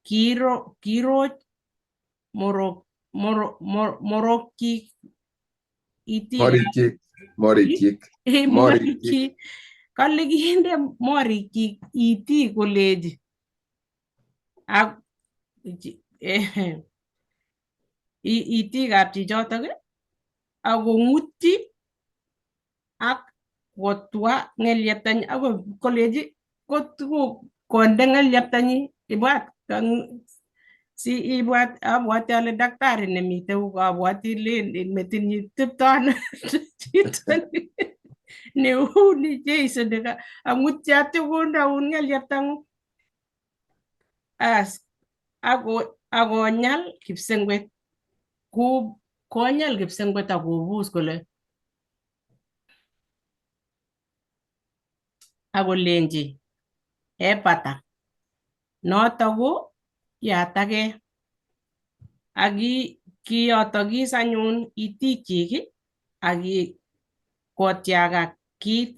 kiroch morokyik itik. Morikyik. Kale kinde morikyik itik kolechi ak itikab chichotok ak kong'utyi ak kotwa ngelyeptanyi ako koleji kotuku konde ngelyeptanyi ibwat si ibwat abwati ale daktari nemite huko abwati metinyi tepton chito neu ni Jeiso deka amutya tukundaun ngelyeptangu as akonyal kipsengwet konyal kipsengwet akobus kole akolenji epata noto ko yatage akiyotokis anyun itikchik akikotiakak kit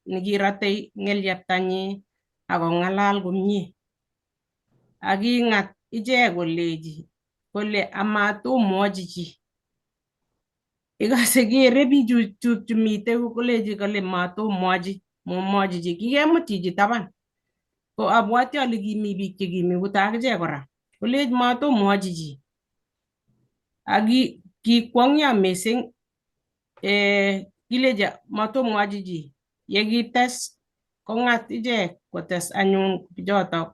nekirate ngelyeptanyi akong'alal komie aking'at ichek kole amatomwochi chi ikase kere bichuk chumite koleji kole momwochi chi kikemut chichi taban ko abwati ale kimi biik chekimi kuto akichek kora kolech matomwochi chi akikwong'yo mising kilechi matomwochi chi yekites kong'at ichek kotes anyun bichoto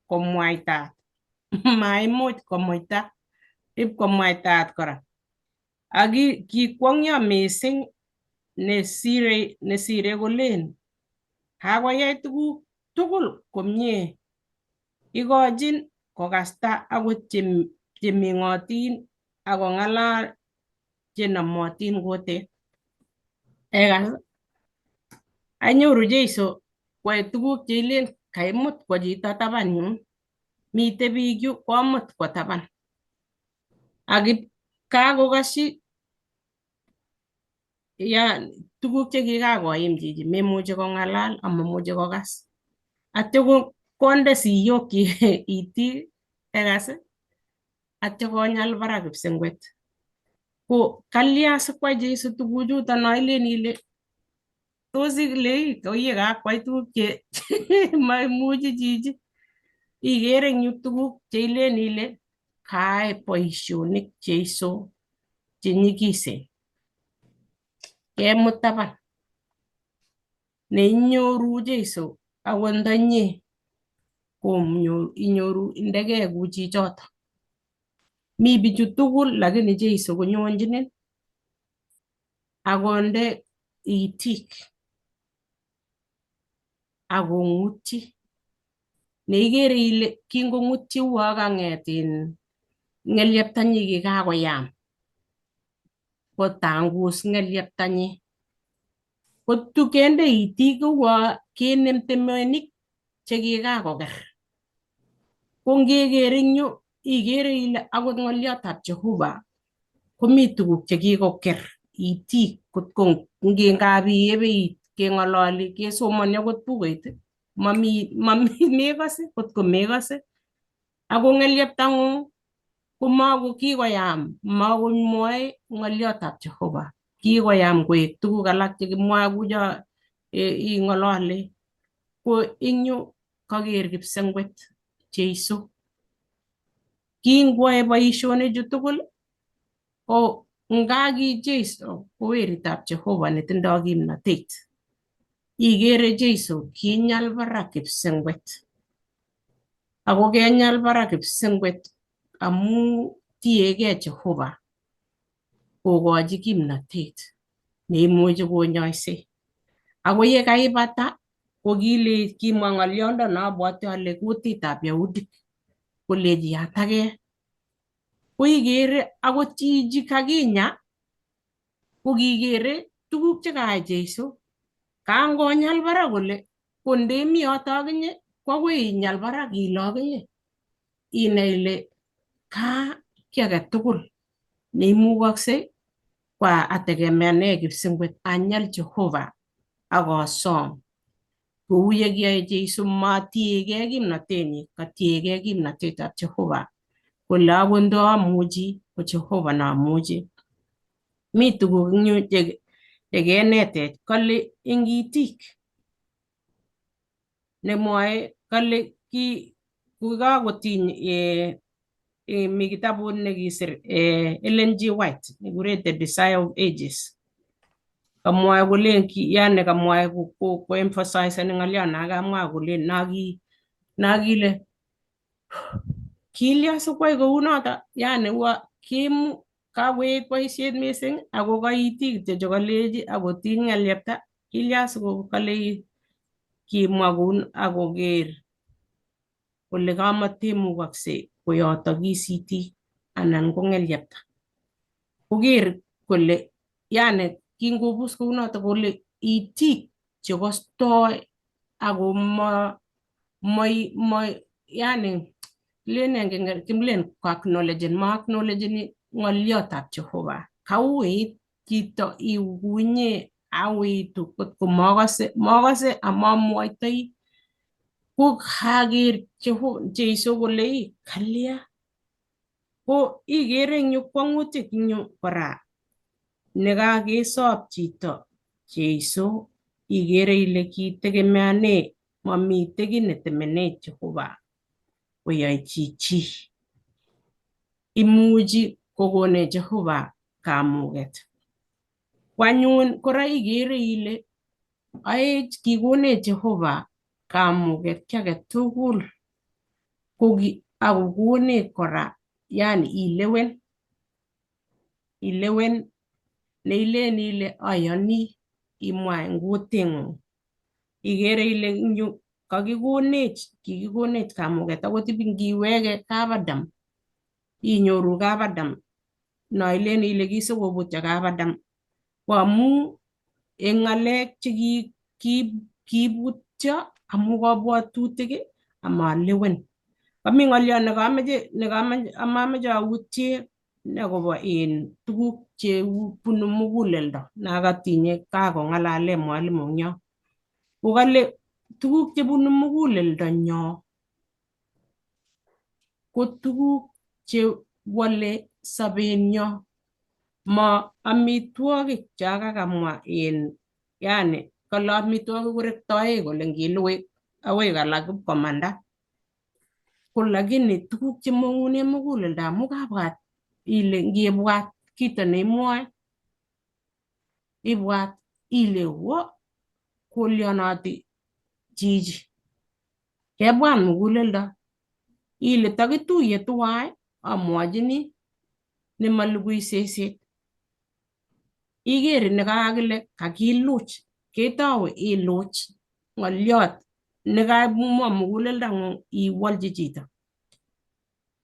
komwaita maimuch komwaita ipkomwaitaat kora kikwong'yo mising nesire kolen kakoyai tuguk tugul komie ikochin kokasta akot chemeng'otin akong'alal chenomotin kutit anyoru Jeiso kwae tuguk cheilen kaimut kwa chito taban yun mite biik yu komut kwa taban kakokasyi tuguk chekikakoim chichi memuchi kong'alal amamuchi kokas atyo konde siyokyi itik atyo konyal barak kipsengwet ko kalya sikwai Jeiso tuguchuto noilen ile tos ile oye kakwai tuguk che maimuchi chichi ikere eng yu tuguk cheilen ile kaai boisionik Jeiso chenyikisen kemut taban neinyoru Jeiso akot ndanye inyoru indegei ku chichoto mi bichu tugul lakini Jeiso konyonjinin akonde itik akong'utyi neikere ile kingong'utyi uo kang'et ng'elyeptanyi kikakoyam kotangus ng'elyeptanyi kotukende itik uo kinem temenik chekikakoker ko ngeker eng yu ikere ile akot ng'oliotab Jehova komi tuguk chekikoker itik kotko ngap iebe keng'ololi kesomoni akot bukuit mekose kotko mekose ako ng'elyeptang'ung kikoyam makomwoe ng'oliotab Jehova kikoyam koek tuguk alak chekimwoe kucho ing'ololi ko eng yu kaker kipsengwet Jeiso kingwoe boisionichu tugul ko ngaki Jeiso ko weritab Jehova netindoi kimnotet ikere Jeiso kinyal barak kipsengwet ako kenyal barak kipsengwet amu tiegei Jehova kokochi kimnotet neimuchi konyoise ako yekaibata kimwa ng'oliondono abwoti ale kutitab Yahudik kolechi yatage ko ikere akot chichi kakinya ko kikere tuguk chekayai Jeiso kangonyal barak kole ko ndemi yoto akinye ko akoi inyal barak ile akinye inai ile ki age tugul neimukakse kwa ategemeane kipsengwet anyal Jehova akosom kou yekiyoe Jeiso matiegei kimnotenyi katiegei kimnotetab Jehova kole akot ndomuchi ko Jehova namuchi mi tuguk eng yu chekenetech kale eng itik nemwoe kale kakotiny mi kitabut nekisir Ellen G. White nekikure The Desire of Ages kamwae kolen yani kamwae ko emphasize ng'alyo na kamwa kolen nakile kilya sikwai kounoto, yani kakoet boisiet mising ako kaiti kityo chekalechi akoti ng'elyepta kilya sikokale kimwa koun akoker kole kamatemukaksei koyoto kisiti anan ko ng'elyepta. Koker kole yani kingobus kounoto kole itik chekostoi ako yani kilen ma-acknowledgeni ng'oliotab Jehovah. Kauit chito ikunye awitu kotko makase amamwoitoi ko kaker Jeiso kole kalya ko ikere eng yu kwang'utik eng yu kora nekakesop chito Jeiso ikere ile kitegemeane mamite kiy netemene Jehovah koyochi chi. Imuchi kokone Jehovah kamuket. Kwanyun kora ikere ile kikonech Jehovah kamuket ki age tugul akokonech kora yani ilewen neilen ile ayani imwa eng kutitng'ung. Ikere ile eng yu kikikonech kamuket akot ngiweke kap Adam inyoru kap Adam no ilen ile kisikobutyo kap Adam ko amu eng ng'alek chekiibutyo amu kabwatutik amalewen. Kami ng'olyo nekamache autie akobo tuguk chebunu muguleldo nakatinye kakong'alale mwalimu eng yo. Kokale tuguk chebunu muguleldo nyo ko tuguk chewale sobenyo, ma amitwogik cho kakamwa yani kale amitwogik korektoe kole ngilugui akoi alak ipkomanda. Ko lakini tuguk chemang'une muguleldo amu kabwat ile ngibwat kito neimwoe ibwat ile wo kolionoti chichi. Kebwat muguleldo ile takituye tuwai amwachini nemalugui seset. Ikere nekakile kakiluch ketowe iluch ng'oliot nekamwa muguleldong'ung iwolchi chito.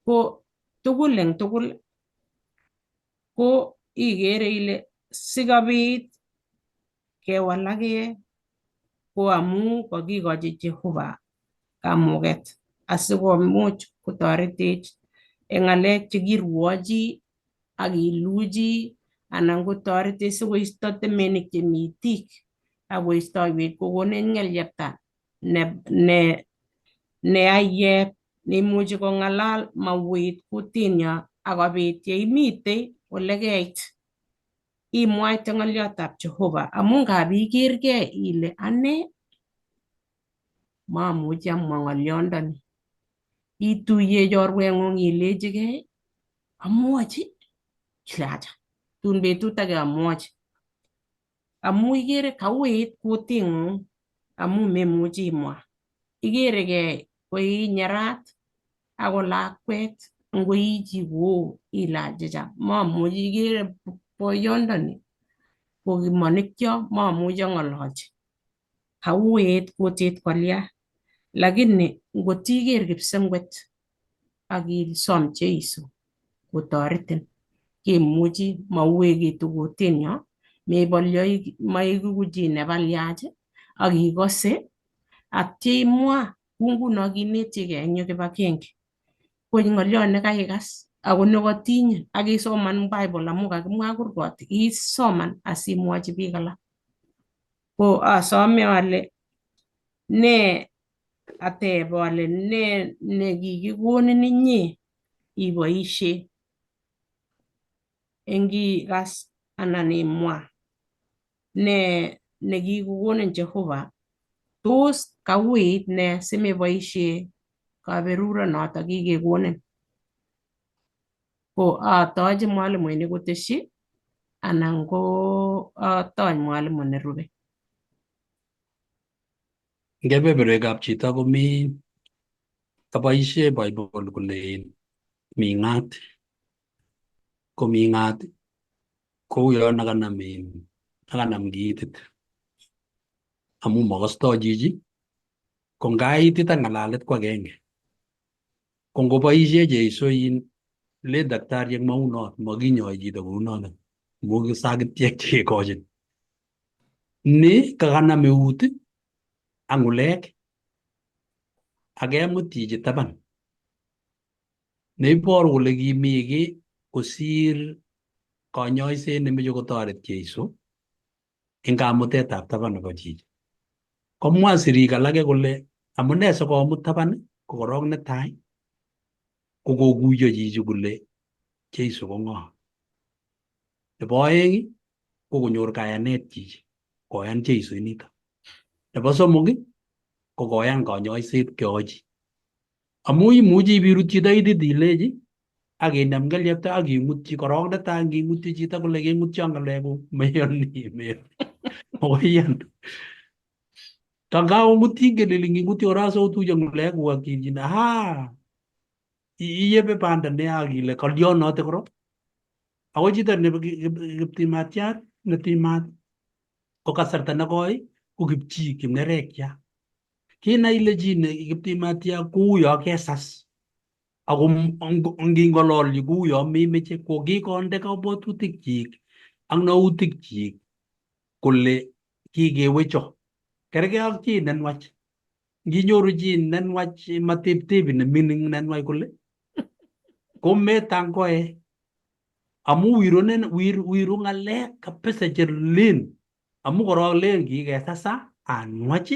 Ko tugul eng tugul ko ikere ile sikobit kewalake ko amu kakikochi Jehovah kamuket asikomuch kotoretech eng ng'alek chekirwochi akiluchi anan kotoretech sikoisto temenik chemi itik akoistoiwech kokonech ng'elyepta neayep neimuchi kong'alal mauit kutinyo akobit yeimite olekeit imwaite ng'oliotab Jehovah amu ngap ikergei ile ane mamuchi amwa ng'oliondoni. Ituye chorweng'ung ilechigei amwochi acha tun betut age amwochi amu ikere kauit kuting'ung amu memuchi imwa. Ikeregei koi nyerat ako lakwet ngoi chi koo ile achicha mamuchi. Ikere boyondoni ko kimonikyo mamuchi ang'ololchi kauit kutit kolya lakini ngotiker kipsengwet akisom Jeiso kotoretin kemuchi mauekitu kutinyo mepolyoi maiku chi nepalyach akikose atya imwa kou nguno kinetchigei eng yu kibagenge ko ng'oliot nekaikas ako nekatinye akisoman Bible amu kakimwa kurgot isoman asimwochi biik alak. Ko asome ale ateb ale ne nekikikonin inye iboisie engikas anan imwa ne nekikokonin Jehovah tos kauit ne simeboisie kaberuronoto kikekonin. Ko atochi mwalimuinik kotesyi anan ko tony mwalimu nerube. Kebeberwekab chito komi kaboishe Bible kole mi ng'at komi ng'at kou yo nakanam kiitit amu makostoi chichi ko ngaitit ak ng'alalet ko agenge. Ko ngoboishe Jeiso le daktariek maunot makinyoi chito kounoto amu sakitiek chekekochin. Ni kakanam eut ak ng'ulek akemut chichi taban neiboru kole kimi kiy kosir kanyoiset nemeche kotoret Jeiso eng kamutetab taban nebo chichi. Komwa sirik alake kole amune sikomut taban ko korok netai ko kokuiyo chichi kole Jeiso ko ng'o. Nebo oeng ko konyor kayanet chichi koyan Jeiso inito. Nebo somok ko koyan kanyoiset keochi. Amu imuchi ibirut chito itit ilechi ak inam kelyepta ak imutchi korok netai ngimutchi chito kole kemutcho ng'alekuk meyoni. Mokoiyan. Tangaomutchi kelele ngimutchi kora sotuiyo ng'alekuk ak chichi iyebe banda neya kile kalyonote korok. Ako chito nebo kiptimatiat netimat ko kasarta nekoi ko kipchi kipnerekya. Kinai ile chi ne kiptimatia kouyo kesas ako nging'ololji kouyo memeche ko kikonde kabwatutik chik ak nautik chik kole kikewecho. Kergei ak chi nenwach. Nginyoru chi nenwach mateptepi nemining nenwach kole kometangoe amu wiru ng'alek kabisa cherlen amu korok len kikesasa anwach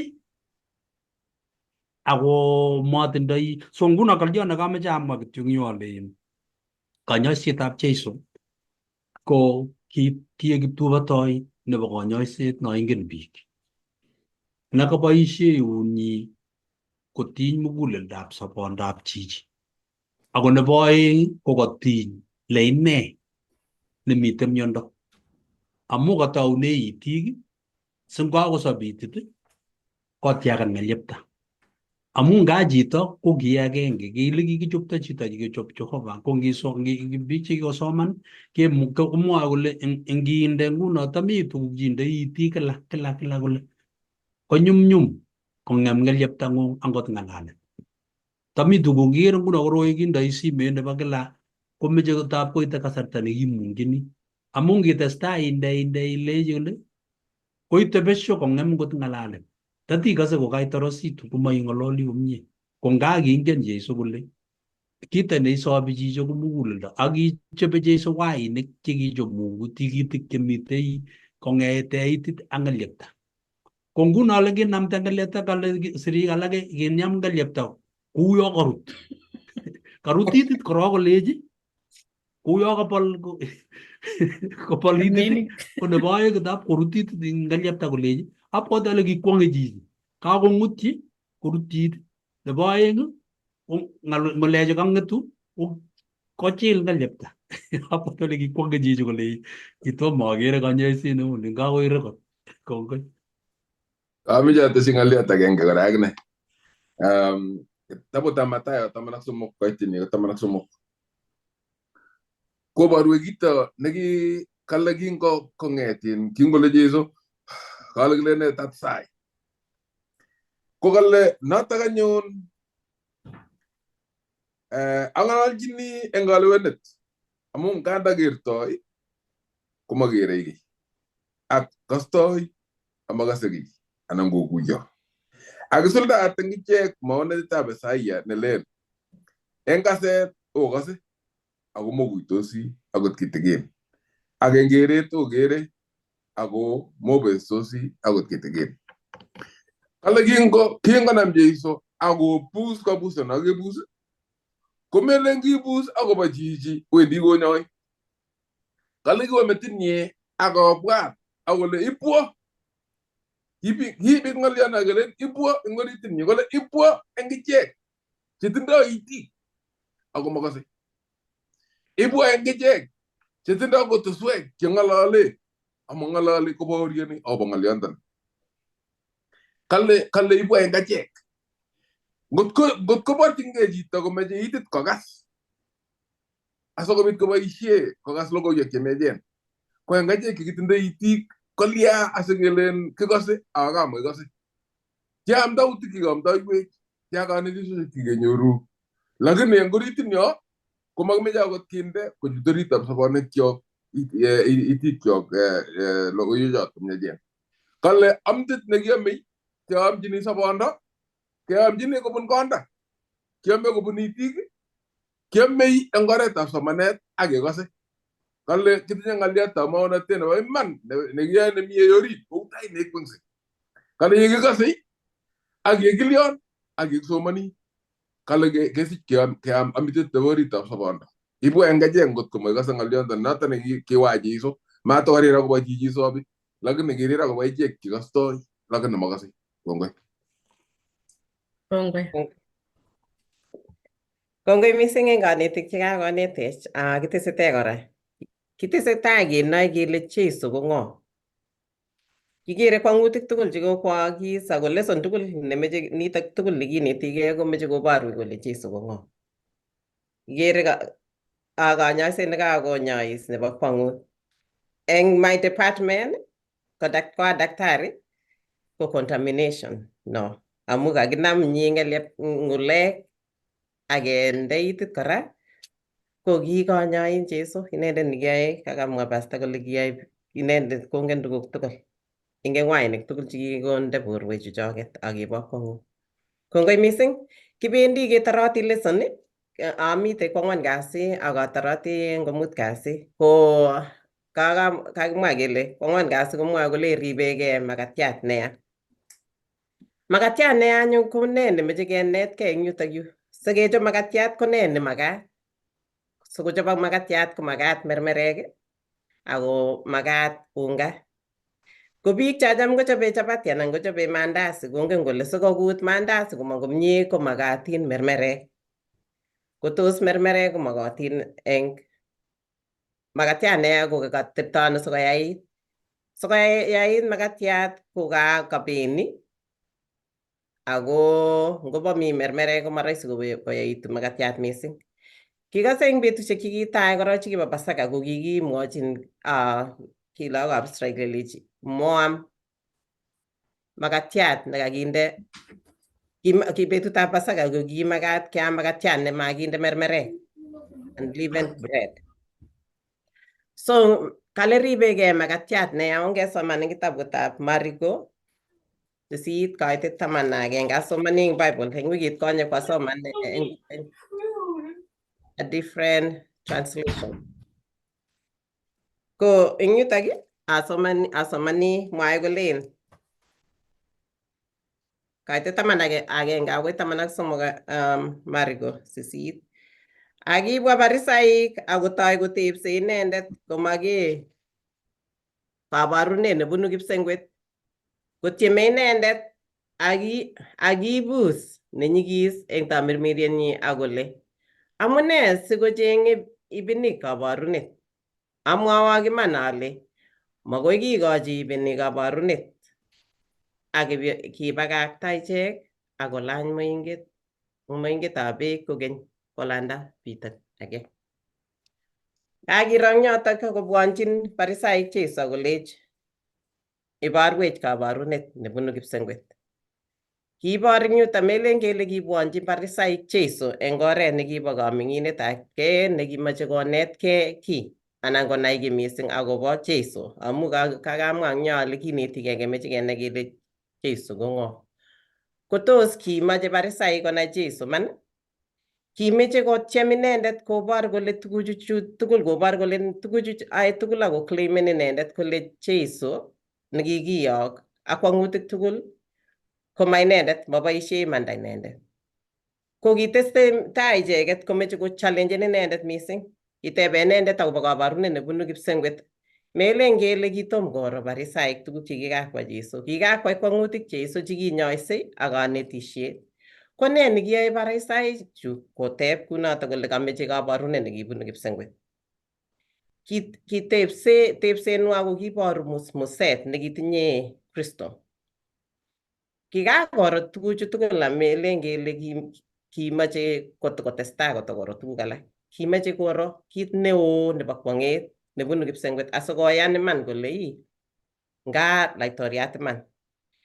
ako matindoi. So nguno kalyo nekameche amwa kityo eng yu ale kanyoisetab Jeiso ko kiek kiptubotoi nebo kanyoiset no ingen biik. Nakaboisie eunyi kotiny muguleldab sobondab chichi. Ako nebo oeng ko kotiny le ine nemite miondo. Amu kataune itik singakosop itit kotiakan ng'elyepta. Amu nga chito ko ki agenge kile kikichopto chito kikechop Jehova ko biik chekikosoman komwoe kole nginde nguno tami tuguk chindei itik kila kole konyumnyum kong'em ng'elyeptang'ung angot ng'alalet. Tami tuguk kikere nguno koroi kindoi simet nebo kila komeche tab koite kasarta nekimungchini. Amu ngitestai inde ilechi kole koite besho kong'em ngot ng'alalet. Tatikose kokaitorositu komaing'ololi komie. Ko nga kingen Jeiso kole kito neisobi chicho ko muguleldo ak kichobe Jeiso wainik chekichop Mungu tikitik chemitei kong'ete itit ak ng'elyepta. Ko nguno ole kinamta ng'elyepta kale sirik alake kinyam ng'elyepta kouyo karut. Karut itit korok kolechi kouyo kopol itit ko nebo oeng kitab korut itit ng'elyepta kolechi abwote ale kikwong'e chichi kakong'utyi korut itit. Nebo oeng ng'alechu kang'etu kochil ng'elyepta. Abwote ale kikwong'e chichi kolechi kitomo akere kanyoiset neu ni ngakoi rekod. Kongoi. Ameche atesyi ng'oliot agenge kora akine. Kitabutab Mathayo 13 koitini 13. Koborwech kito nekikale kingong'etin kingole Jeiso kale kile tatsai. Ko kale notok anyun ang'ololchini eng kalewenet amu nganda kertoi komakere kiy ak kostoi amakase kiy anan kokuyo. Akisuldaat eng ichek maonetab Isaiah nelen eng kaset okase ako mokuitosi akot kitikin. Ak eng keret okere ako mobestosi akot kitikin. Kale kingonam Jeiso akobus kabuset nakebus komelen kibus akobo chichi wendi konyoi. Kale kiwo metinyi akobwat akole ibwo kibit ng'olyo nakelen ibwo eng oritinyi kole ibwo eng ichek chetindoi itik ako makase. Ibwo eng ichek Chetindoi kutuswek cheng'olole amang'ololi kobaoriani akobo ng'oliondono. Kale ibu engachek. Ngot koborchingei chito komeche itit kokas asikobit koboisie kokas logoiwek chemechen. Ko engachek chekitindoi itik kolya asikelen kikose akamo kikose. Kiamdautik kikamdoiwech, kia kanetisosiek kikenyoru. Lakini eng oritinyo komakimeche akot kinde kochut oritab sobonwekyok itikyok logoiwechoto myachen. Kale amtit nekiamei keamchini sobondo, keamchini kobun konda, kiame kobun itik, kiamei eng oretab somanet ak kekose. Kale kitinye ng'aliotab maonotet nebo iman nekiyoe nemie orit kou tai neikwense. Kale yekikose ak yekilyon ak yekisomani, kale kesich keam amitet nebo oritab sobondo. Ibu engachek ngot komakikose ng'oliondono noto nekiwach Jeiso, matokorir akobo chichi sobi, lakini kirir akobo ichek chekostoi lakini makose. Kongoi. Kongoi mising eng kanetik chekakonetech. Kitesetai kora. Kitesetai kenoe kele Jeiso ko ng'o. Kikere kwang'utik tugul chekokwokis ako lesson tugul nemeche nitok tugul nekinetigei komeche koborwech kole Jeiso ko ng'o. Kikere kanyoiset nekakonyois nebo kwang'ut. Eng my department ko daktari ko contamination no. Amu kakinam ng'ulek akende itit kora ko kikonyoin Jeiso inendet nekiyoe kakamwa pastor kole kiyoe inendet kongen tuguk tugul. Ingen wainik tugul chekikonde borwek chuchoket akibo kwang'ut. Kongoi mising. Kibendi ketoroti lesson amite kwang'wan kasi akatoroti komut kasi ko kakimwa kele kwang'wan kasi komwoe kole ribegei makatiat neya. Makatiat neya anyun ko ne nemeche kenetkei eng yutok. Sikechop makatiat ko ne nemakat. Sikochobok makatiat ko makat mermerek ako makat unga. Ko biik chacham kochobe chapati anan kochobe mandasi kongen kole sikokut mandasi komong komie ko makatin mermerek. Kotos mermerek ko makatin eng makatiat neya ko katepto ano sikoyait. Sikoyait makatiat ko kabeni ako ngobo mi mermerek ko marahisi koyaitu makatiat mising. Kikase eng betusiek chekitai korok chekibo Pasaka ko kikimwochin kilakab Israel kelechi moam makatiat nekakinde betutab Pasaka ko kimakat keam makatiat nemakinde mermerek unleavened bread. So kale ribegei makatiat neya ongesoman eng kitabutab Mariko 8:11 asomani eng Bible eng wikit konye kwasoman eng a different translation. Ko eng yutok asomani mwae kolen kaitet 11 agoi 13 Mariko 8. Akibwa Farisaik akotoi kotepse inendet komake kabarunet nebunu kipsengwet. Kotieme inendet akibus nenyigis eng tamirmirienyi akole amune sikocheng'e ibinik kabarunet. Amwawok iman ale makoi kikochi ibinik kabarunet ak kibakakta ichek akolany moingetab beek kokeny kolanda bitet age. Kakiro eng yotok kobwanchin Farisaik Jeiso kolech iborwech kabarunet nebunu kipsengwet. Kiibor eng yutok melen kele kibwanchin Farisaik Jeiso eng oret nekibo kaming'inetabkei nekimache konetkei kiy anan konai kiy mising akobo Jeiso amu kakamwa eng yo ale kinetigei kemeche kenai kele Jeiso ko ng'o. Kotos kimache Farisaik konai Jeiso man? Kimeche kotyem inendet kobor kole tuguchu tugul kobor kole tuguchu ae tugul ako claimen inendet kole Jeiso nekikiyok ak kwang'utik tugul koma inendet maboisie imanda inendet. Ko kitestai icheket komeche ko challengen inendet mising. Kitebe inendet akobo kabarunet nebunu kipsengwet. Melen kele kitom koro Farisaik tuguk chekikakwa Jeiso. Kikakwai kwang'utik Jeiso chekinyoisei ak kanetisiet. Ko ne nekiyoe Farisaik chu koteb kunoto kole kameche kabarunet nekibunu kipsengwet. tepsenwa ko kiboru musmuset nekitinye Kristo. Kikakoro tuguchu tugul amelen kele kimache kotestai kotokoro tuguk alak. Kimache koro kit neo nebo kwong'et nebunu kipsengwet asikoyan iman kole nga laitoriat iman.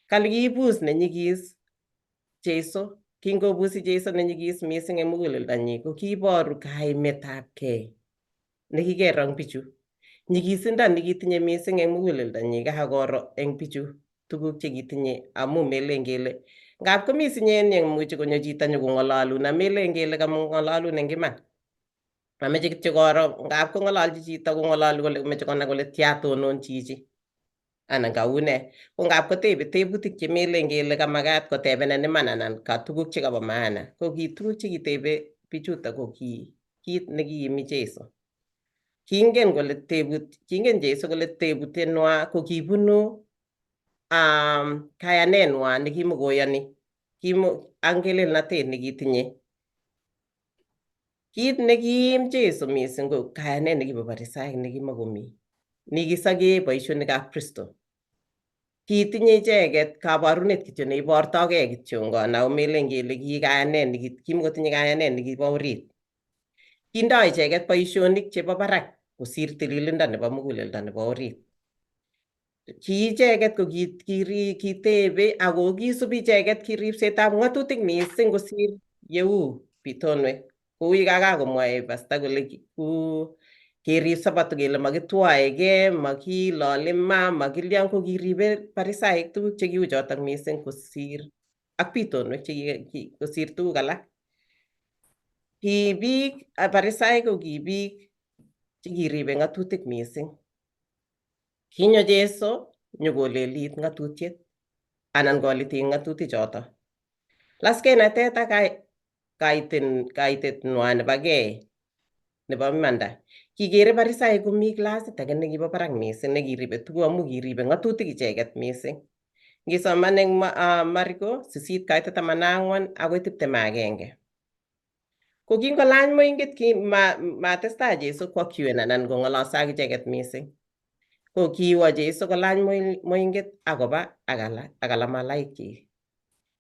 Kale kiibus nenyigis Jeiso, kingobusi Jeiso nenyigis mising eng muguleldanyi ko kiboru kaimetabgei nekikerong bichu. Nyigisindo nekitinye mising eng muguleldanyi kakoro eng bichu tuguk chekitinye amu melen kele ngap komi sinyet nemuchi konyo chito nyokong'alalun amelen kele kamong'alalun eng iman. Mameche kityo koro ngap kong'alalchi chito kong'alali kole meche konai kole tia tonon chichi anan kaune. Ko ngap kotebe tebutik chemelen kele kamakat kotebenan iman anan ka tuguk chekabo maana. Ko ki tuguk chekitebe bichuto ko ki kit nekiimi Jeiso. Kingen Jeiso kole tebutienwa ko kibunu kayanenwa nekimokoyani ak ngelelnotet nekitinye. Kit nekiim Jeiso mising ko kayanet nekibo Farisaek nekimokomi nekisake boisionikab Kristo. Kitinye icheket kabarunet kityo neibortogei kityo ako melen kele kimokotinye kayanet nekibo orit. Kindoi icheket boisionik chebo barak kosir tililindo nebo muguleldo nebo orit. Ki icheket ko kitebe ako kisubi icheket ripsetab ng'atutik mising kosir yeu bitonwek. Kou yekakomwae pasta kole kerib sabato kele makitwaegei, makilole ma, makilian, ko kiribe Farisaek tuguk chekiu chotok mising kosir ak bitonwek kosir tuguk alak. Ki biik Farisaek ko ki biik chekiribe ng'atutik mising. Kinyo Jeiso nyokolelit ng'atutiet anan koliti ng'atutik chotok. Laskeinatet ak kaitetnwa nebo gei nebo imanda. Kikere Farisaek komi klasit age nekibo barak mising nekiribe tuguk amu kiribe ng'atutik icheket mising. Ngisoman eng Marko 8:14 agoi 21. Ko kingolany moinget matestai Jeiso kwokwen anan kong'ololso ak icheket mising. Ko kiwo Jeiso kolany moinget akoba akala malaikchik.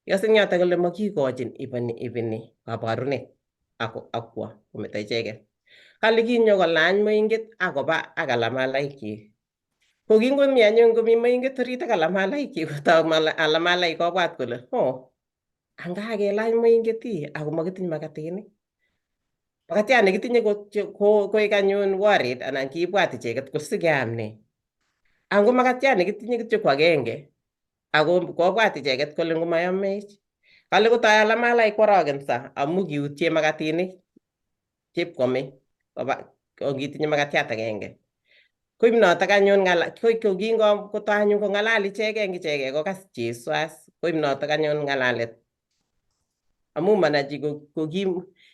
Ikose eng yotok kole makikochin ibini kabarunet akwo kometo icheket. Kale kinyo kolany moinget akoba akala malaikchik. Ko kingomi anyun komi moinget orit akala malaikchik kotok ala malaik kobwat kole anga kelany moinget ako makitinye makatinik. Makatiat nekitinye koek anyun worit anan kibwat icheket kole sikeam ne. Ango makatiat nekitinye kityo ko agenge ako kobwat icheket kole ngomayomech. Kale kotoi ala malaik kworokenso amu kiutye makatinik chepkwomei kitinye makatiat agenge. Koib notok anyun kotoi anyun kong'alal ichekei kokas Jeiso as. Koib notok anyun ng'alalet amu manachi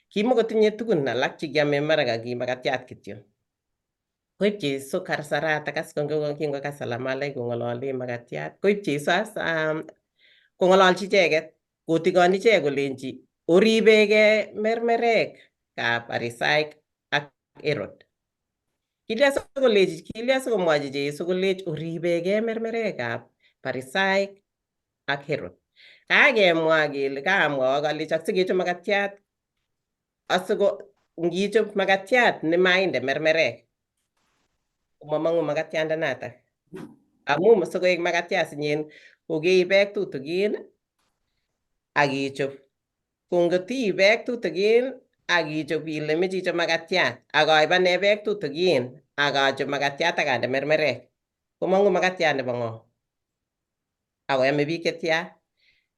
kimokotinye tugun alak chekiame mara ki makatiat kityo. Koib Jeiso karsarat akas kingokas ala malaik kong'olole makatiat. Koib Jeiso as kong'ololchi icheket kotikoni ichek kolenji oribegei mermerekab Farisaek ak Herod. Kilya sikomwochi Jeiso kolechi oribegei mermerekab Farisaek ak Herod. Kakemwa kele kamwawok alechi sikechop makatiat ngichop makatiat nemainde mermerek komamong'u makatiandanatak. Amu sikoek makatiat sinyen kokeib beek tutigin akichop. Ko ngotiib beek tutigin akichop ile meche ichop makatiat akaib ane beek tutigin akachop makatiat akande mermerek komong'u makatiat nebo ng'o? Akoyome biik chetia?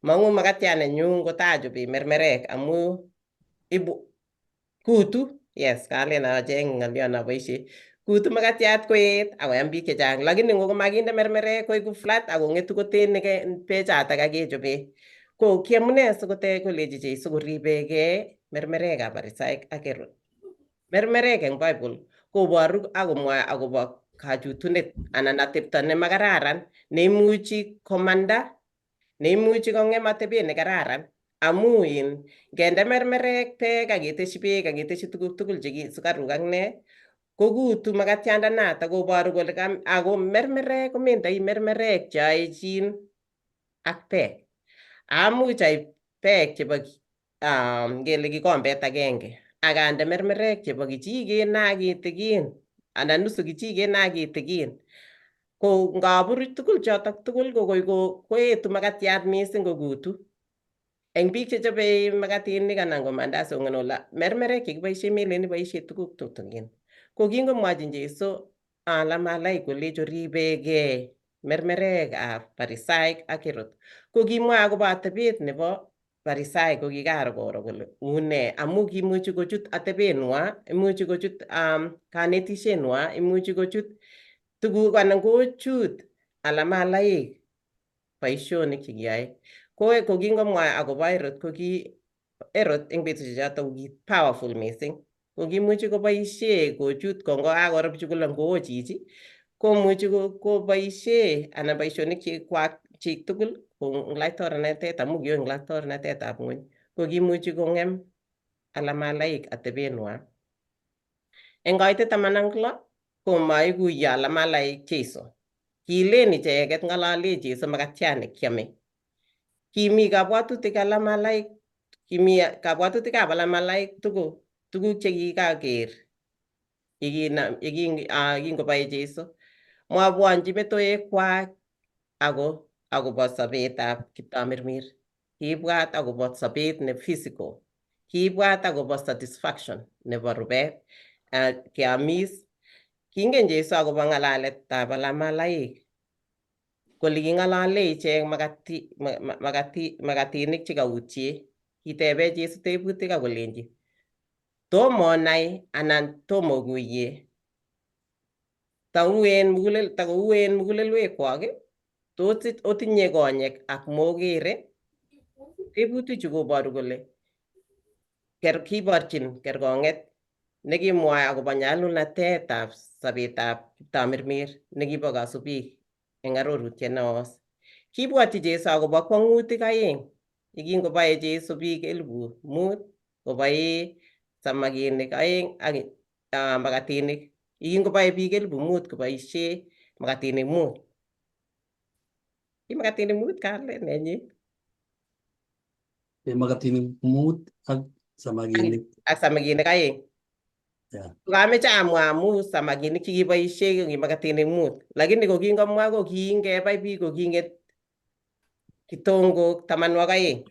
Mong'u makatiat nenyu ngotachobe mermerek amu ibu kutu. Yes, kalen acheng ng'olyon aboisie. Kutu makatiat koet akoyam biik chechang. Lakini ngomakinde mermerek koeku flat akong'etu koten bechotok kakechobe. Ko kiamune sikotech kolechi Jeiso koribegei mermerekab Farisaek ak Herod. Mermerek eng Bible koboru akomwoe akobo kachutunet anan atepto nemakararan neimuchi komanda, neimuchi kong'em atebet nekararan. Amu ngende mermerek beek aketeshi beek aketeshi tuguk tugul sukaruk ak ne kokutu makatiandanatak koboru kole ako mermerek komendoi mermerek cheoechin ak beek. Amuch aib beek chebo ngele kikombet agenge ak ande mermerek chebo kichiket nakitikin anan nusu kichiket nakitikin. Ko ngaburuch tugul chotok tugul koetu makatiat mising kokutu. Eng biik chechobe makatinik anan ko mandazi ongonola, mermerek chekiboisie melen boisie tuguk tutigin. Ko kingomwochin Jeiso Lamalai kolecho ribegei mermerekab Farisaik ak Herod. Ko kimwa akobo atebet nebo Farisaik ko kikaro koro kole une amu kimuchi kochut atebenwa, imuchi kochut kanetishenwa, imuchi kochut tuguk anan kochut Alamalaik boisionik chekiyoe. Ko kingomwa akobo Herod ko ki Herod eng betusiek choto ko ki powerful mising. Ko kimuchi koboisie kochut kokakoro bichu kole ngoo chichi, komuchi koboisie anan boisionik chik tugul eng laitornatet amu kiyo eng laitornatetab ng'ony. Ko kimuchi kong'em Alamalaik atebenwa. Eng koitet 16 ko maikuiyo Alamalaik Jeiso. Kilen icheket ng'alale Jeiso makatiat nekiame. Kimi kabwatutikab Alamalaik tuguk chekikaker yekingoboe Jeiso. Mwabwanchi metoekwak akobo sobetab Kiptamirmir. Kiibwat akobo sobet ne physical. Kiibwat akobo satisfaction nebo rubet, keamis. Kingen Jeiso akobo ng'alaletab Alamalaik kole king'alale ichek makatinik chekautie. Kitebe Jeiso tebutik akolenji, tomo onai anan tomo okuiye, tauen mugulelwekwok, tos otinye konyek ak mokere? Tebutichu koboru kole kiborchin kerkong'et nekimwoe akobo nyalulnatetab sobetab Kiptamirmir nekibo kasubik eng arorutiet neos. Kibwotyi Jeiso akobo kwong'utik oeng yekingoboe Jeiso biik 5,000 koboe samakinik 2 ak makatinik. Yekingoboe biik 5,000 koboisie makatinik 5. Ki makatinik 5 kalet nenyi. Makatinik 5 ak samakinik. Ak samakinik 2. Kameche amwa amu samakinik chekiboisie ko makatinik 5. Lakini ko kingomwa ko kingebai biik ko kinget kitongok 12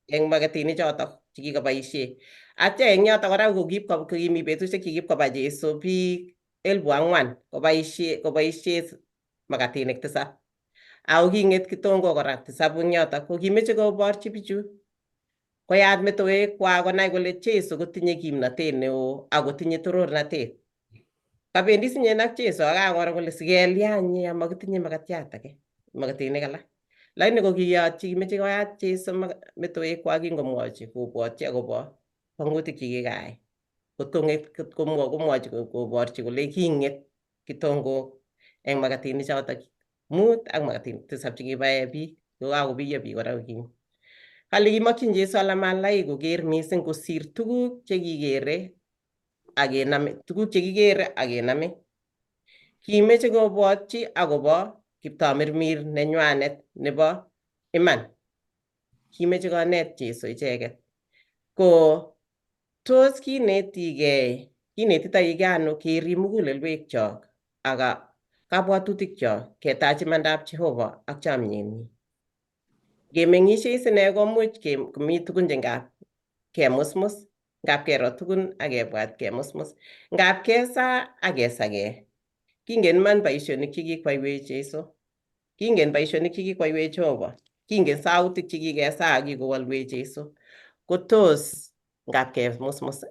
eng makatinik chotok chekikoboisie. Atya eng yotok kora ko kimi betusiek chekiib koba Jeiso biik 4,000 koboisie makatinik 7. Ako kinget kitongok kora 7 eng yotok. Ko kimeche koborchi bichu koyat metoekwak konai kole Jeiso kotinye kimnatet neo akotinye torornatet. Kabendi sinyen ak Jeiso akakoro kole sikelianye amakitinye makatiat age, makatinik alak. Lakini ko kiyotyi kimeche koyat Jeiso metoekwak kingomwochi kobwotyi akobo kwong'utik chekikayai. Komwochi koborchi kole kinget kitongok eng makatinik chotok 5 ak makatinik 7 chekibae biik. Kokakobiyo biik kora kokim. Kale kimakyin Jeiso Alamalaik koker mising kosir tuguk chekikere akename. Kimeche kobwotyi akobo Kiptamirmir nenywanet nebo iman. Kimeche konet Jeiso icheket. Ko tos kinetitoigei ano kerib mugulelwekchok ak kabwatutikchok ketach imandab Jehova ak chamyenyi. Ngemeng'isie sine komuch komi tugun che ngap kemusmus, ngap kero tugun ak kebwat kemusmus, ngap kesa ak kesake. Kingen man boisionik chekikwaiwech Jeiso. Kingen boisionik chekikwaiwech Jehova. Kingen sautik chekikesa ak kikowalwech Jeiso. Kotos ngap kemusmus.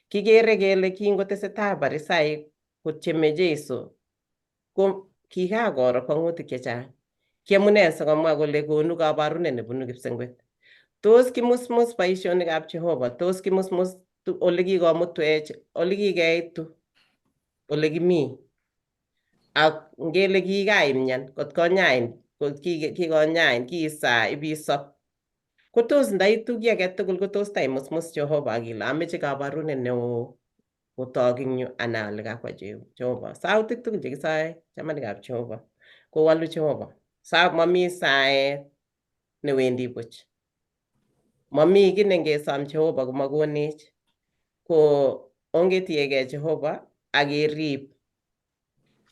Kikere kele kingotesetai Farisaik kotieme Jeiso ko kikakoro kwong'utik chechang. Kiamune sikomwa kole konu kabarunet nebunu kipsengwet. Tos kimusmus boisionikab Jehova, tos kimusmus ole kikomutwech, ole kikeitu, ole kimi. Ak ngele kikaimyan, kot kikonyain, kiisa ibisob. Kotos ndaitu kiy age tugul kotos taimusmus Jehova akile ameche kabarunet neo. kotok ing yu ana ale kakwa Jehova. Sautik tugul chekisae chamanikab Jehova kowalu Jehova. Mami saet newendi buch. Mami kiy nengesom Jehova komakonech. Ko ongetiegei Jehova akerib.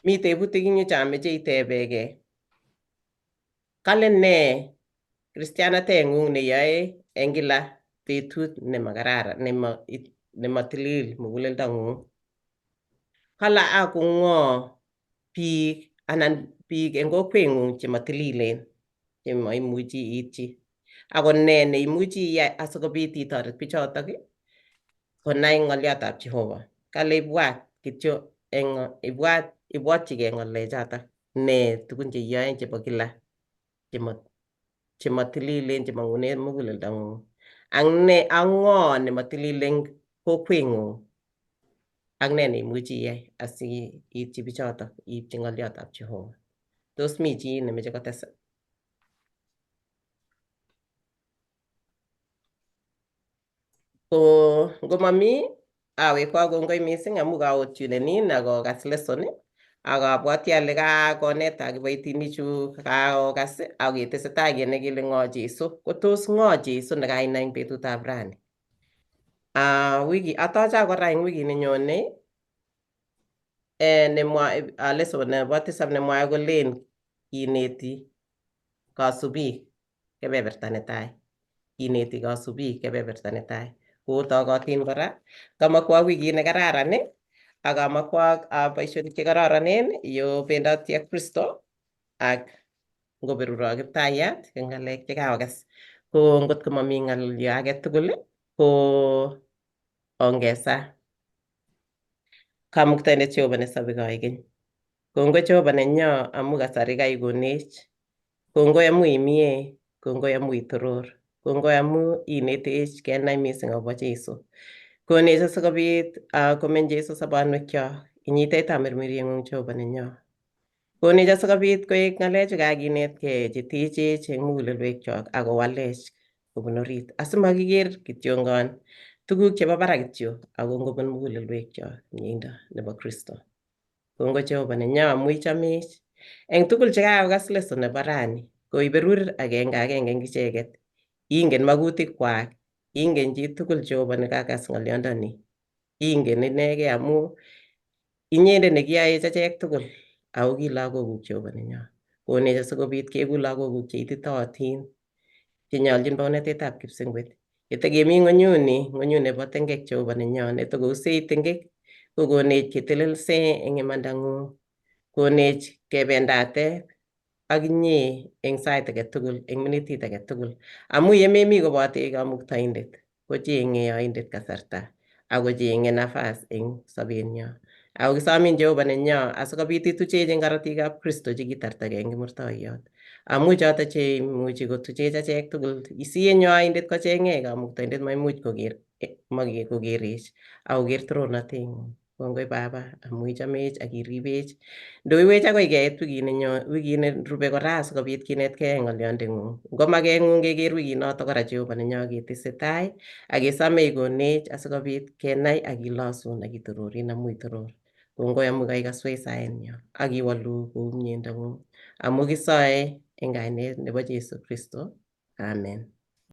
Mi tebutik ing yu chameche itebegei. Kale ne kristianateng'ung neyoe eng kila betut nemakararan nematilil muguleldong'ung. Kala ako ng'o biik anan biik eng kokweng'ung chematililen chemaimuchi iitchi. Ako ne neimuchi iyai asikobit itoret bichotok konai ng'oliotab Jehova. Kale ibwat kityo ibwatchigei ng'alechotok. Ne tugun cheiyoe chebo kila chematililen chemang'une muguleldong'ung. Ak ng'o nematililen kokweng'ung. Ak ne neimuchi iyai asiitchi bichotok iipchi ng'oliotab Jehova. Tos mi chi nemeche kotes? Ko ngomami awekwa kongoi mising amu kaotunenin akokas lesson akabwati ale kakoneta kiboitinichu kaokas aketesetai kenai kele ng'o Jeiso. Ko tos ng'o Jeiso nekainai eng betutab rani? Atocho kora eng wikit nenyone lesson nebo 7 nemwae kolen kineti kasubik kebeberta netai. Kineti kasubik kebeberta netai. Kotokotin kora kamakwa wikit nekararan akamakwa boisionik chekororonen yobendoti ak Kristo ak ngoberuro Kiptaiyat eng ng'alek chekaokes. Ko ngotko mami ng'alyo age tugul ko ongesa. Kamuktaindet Jehova nesobei koigeny. Kongoi Jehova nenyo amu kasari kaikonech. Kongoi amu imie, kongoi amu itoror. Kongoi amu inetech kenai mising akobo Jeiso. Konech asikobit komeny Jeiso sobonwekyok. Inyitech tamirmirieng'ung Jehova nenyo. Konech asikobit koek ng'alechu kakinetkei chetechech eng mugulelwekyok akowalech kobun orit. Asimakiker kityongon tuguk chebo barak kityo ako ngobun mugulelwekyok mieindo nebo Kristo. Kongoi Jehova nenyo amu ichamech. Eng tugul chekakokas lesson nebo rani, koiberur agenge eng icheket. Ingen magutikwak. Ingen chi tugul Jehova nekakas ng'oliondoni. Ingen inegei amu inyendet nekiyoech achek tugul ako ki lagokuk Jehova nenyo. Konech asikobit keeku lagokuk cheititootin chenyolchin baunatetab kipsengwet. Yetekemi ng'onyuni nebo tengek Jehova nenyo netokousei tengek kokonech ketelelse eng imandang'ung. Konech kebendate ak inye eng sait age tugul eng minitit age tugul. Amu yememi kobotech Kamuktaindet kocheng'e yoindet kasarta akocheng'e nafas eng sobenyo. Ako kisomin Jehova nenyo asikobit ituchech eng korotikab Kristo chekitartakei eng kimurtoiyot. Amu choto cheimuchi kotuchech achek tugul. Siyenyo yoindet kocheng'ech Kamuktaindet maimuch kokerech akoker torornateng'ung. Kongoi Baba amu ichamech akiribech. Ndoiwech akoi keit wikit nerube kora asikobit kinetkei ng'oliondeng'ung. Ngomakeng'ung keker wikinoto kora Jehova nenyo ketesetai akesome ikonech asikobit kenai akilosun akitororin amu itoror. Kongoi amu kaikaswech saenyo akiwolu kou miendong'ung. Amu kisoe eng kainet nebo Jeiso Kristo. Amen.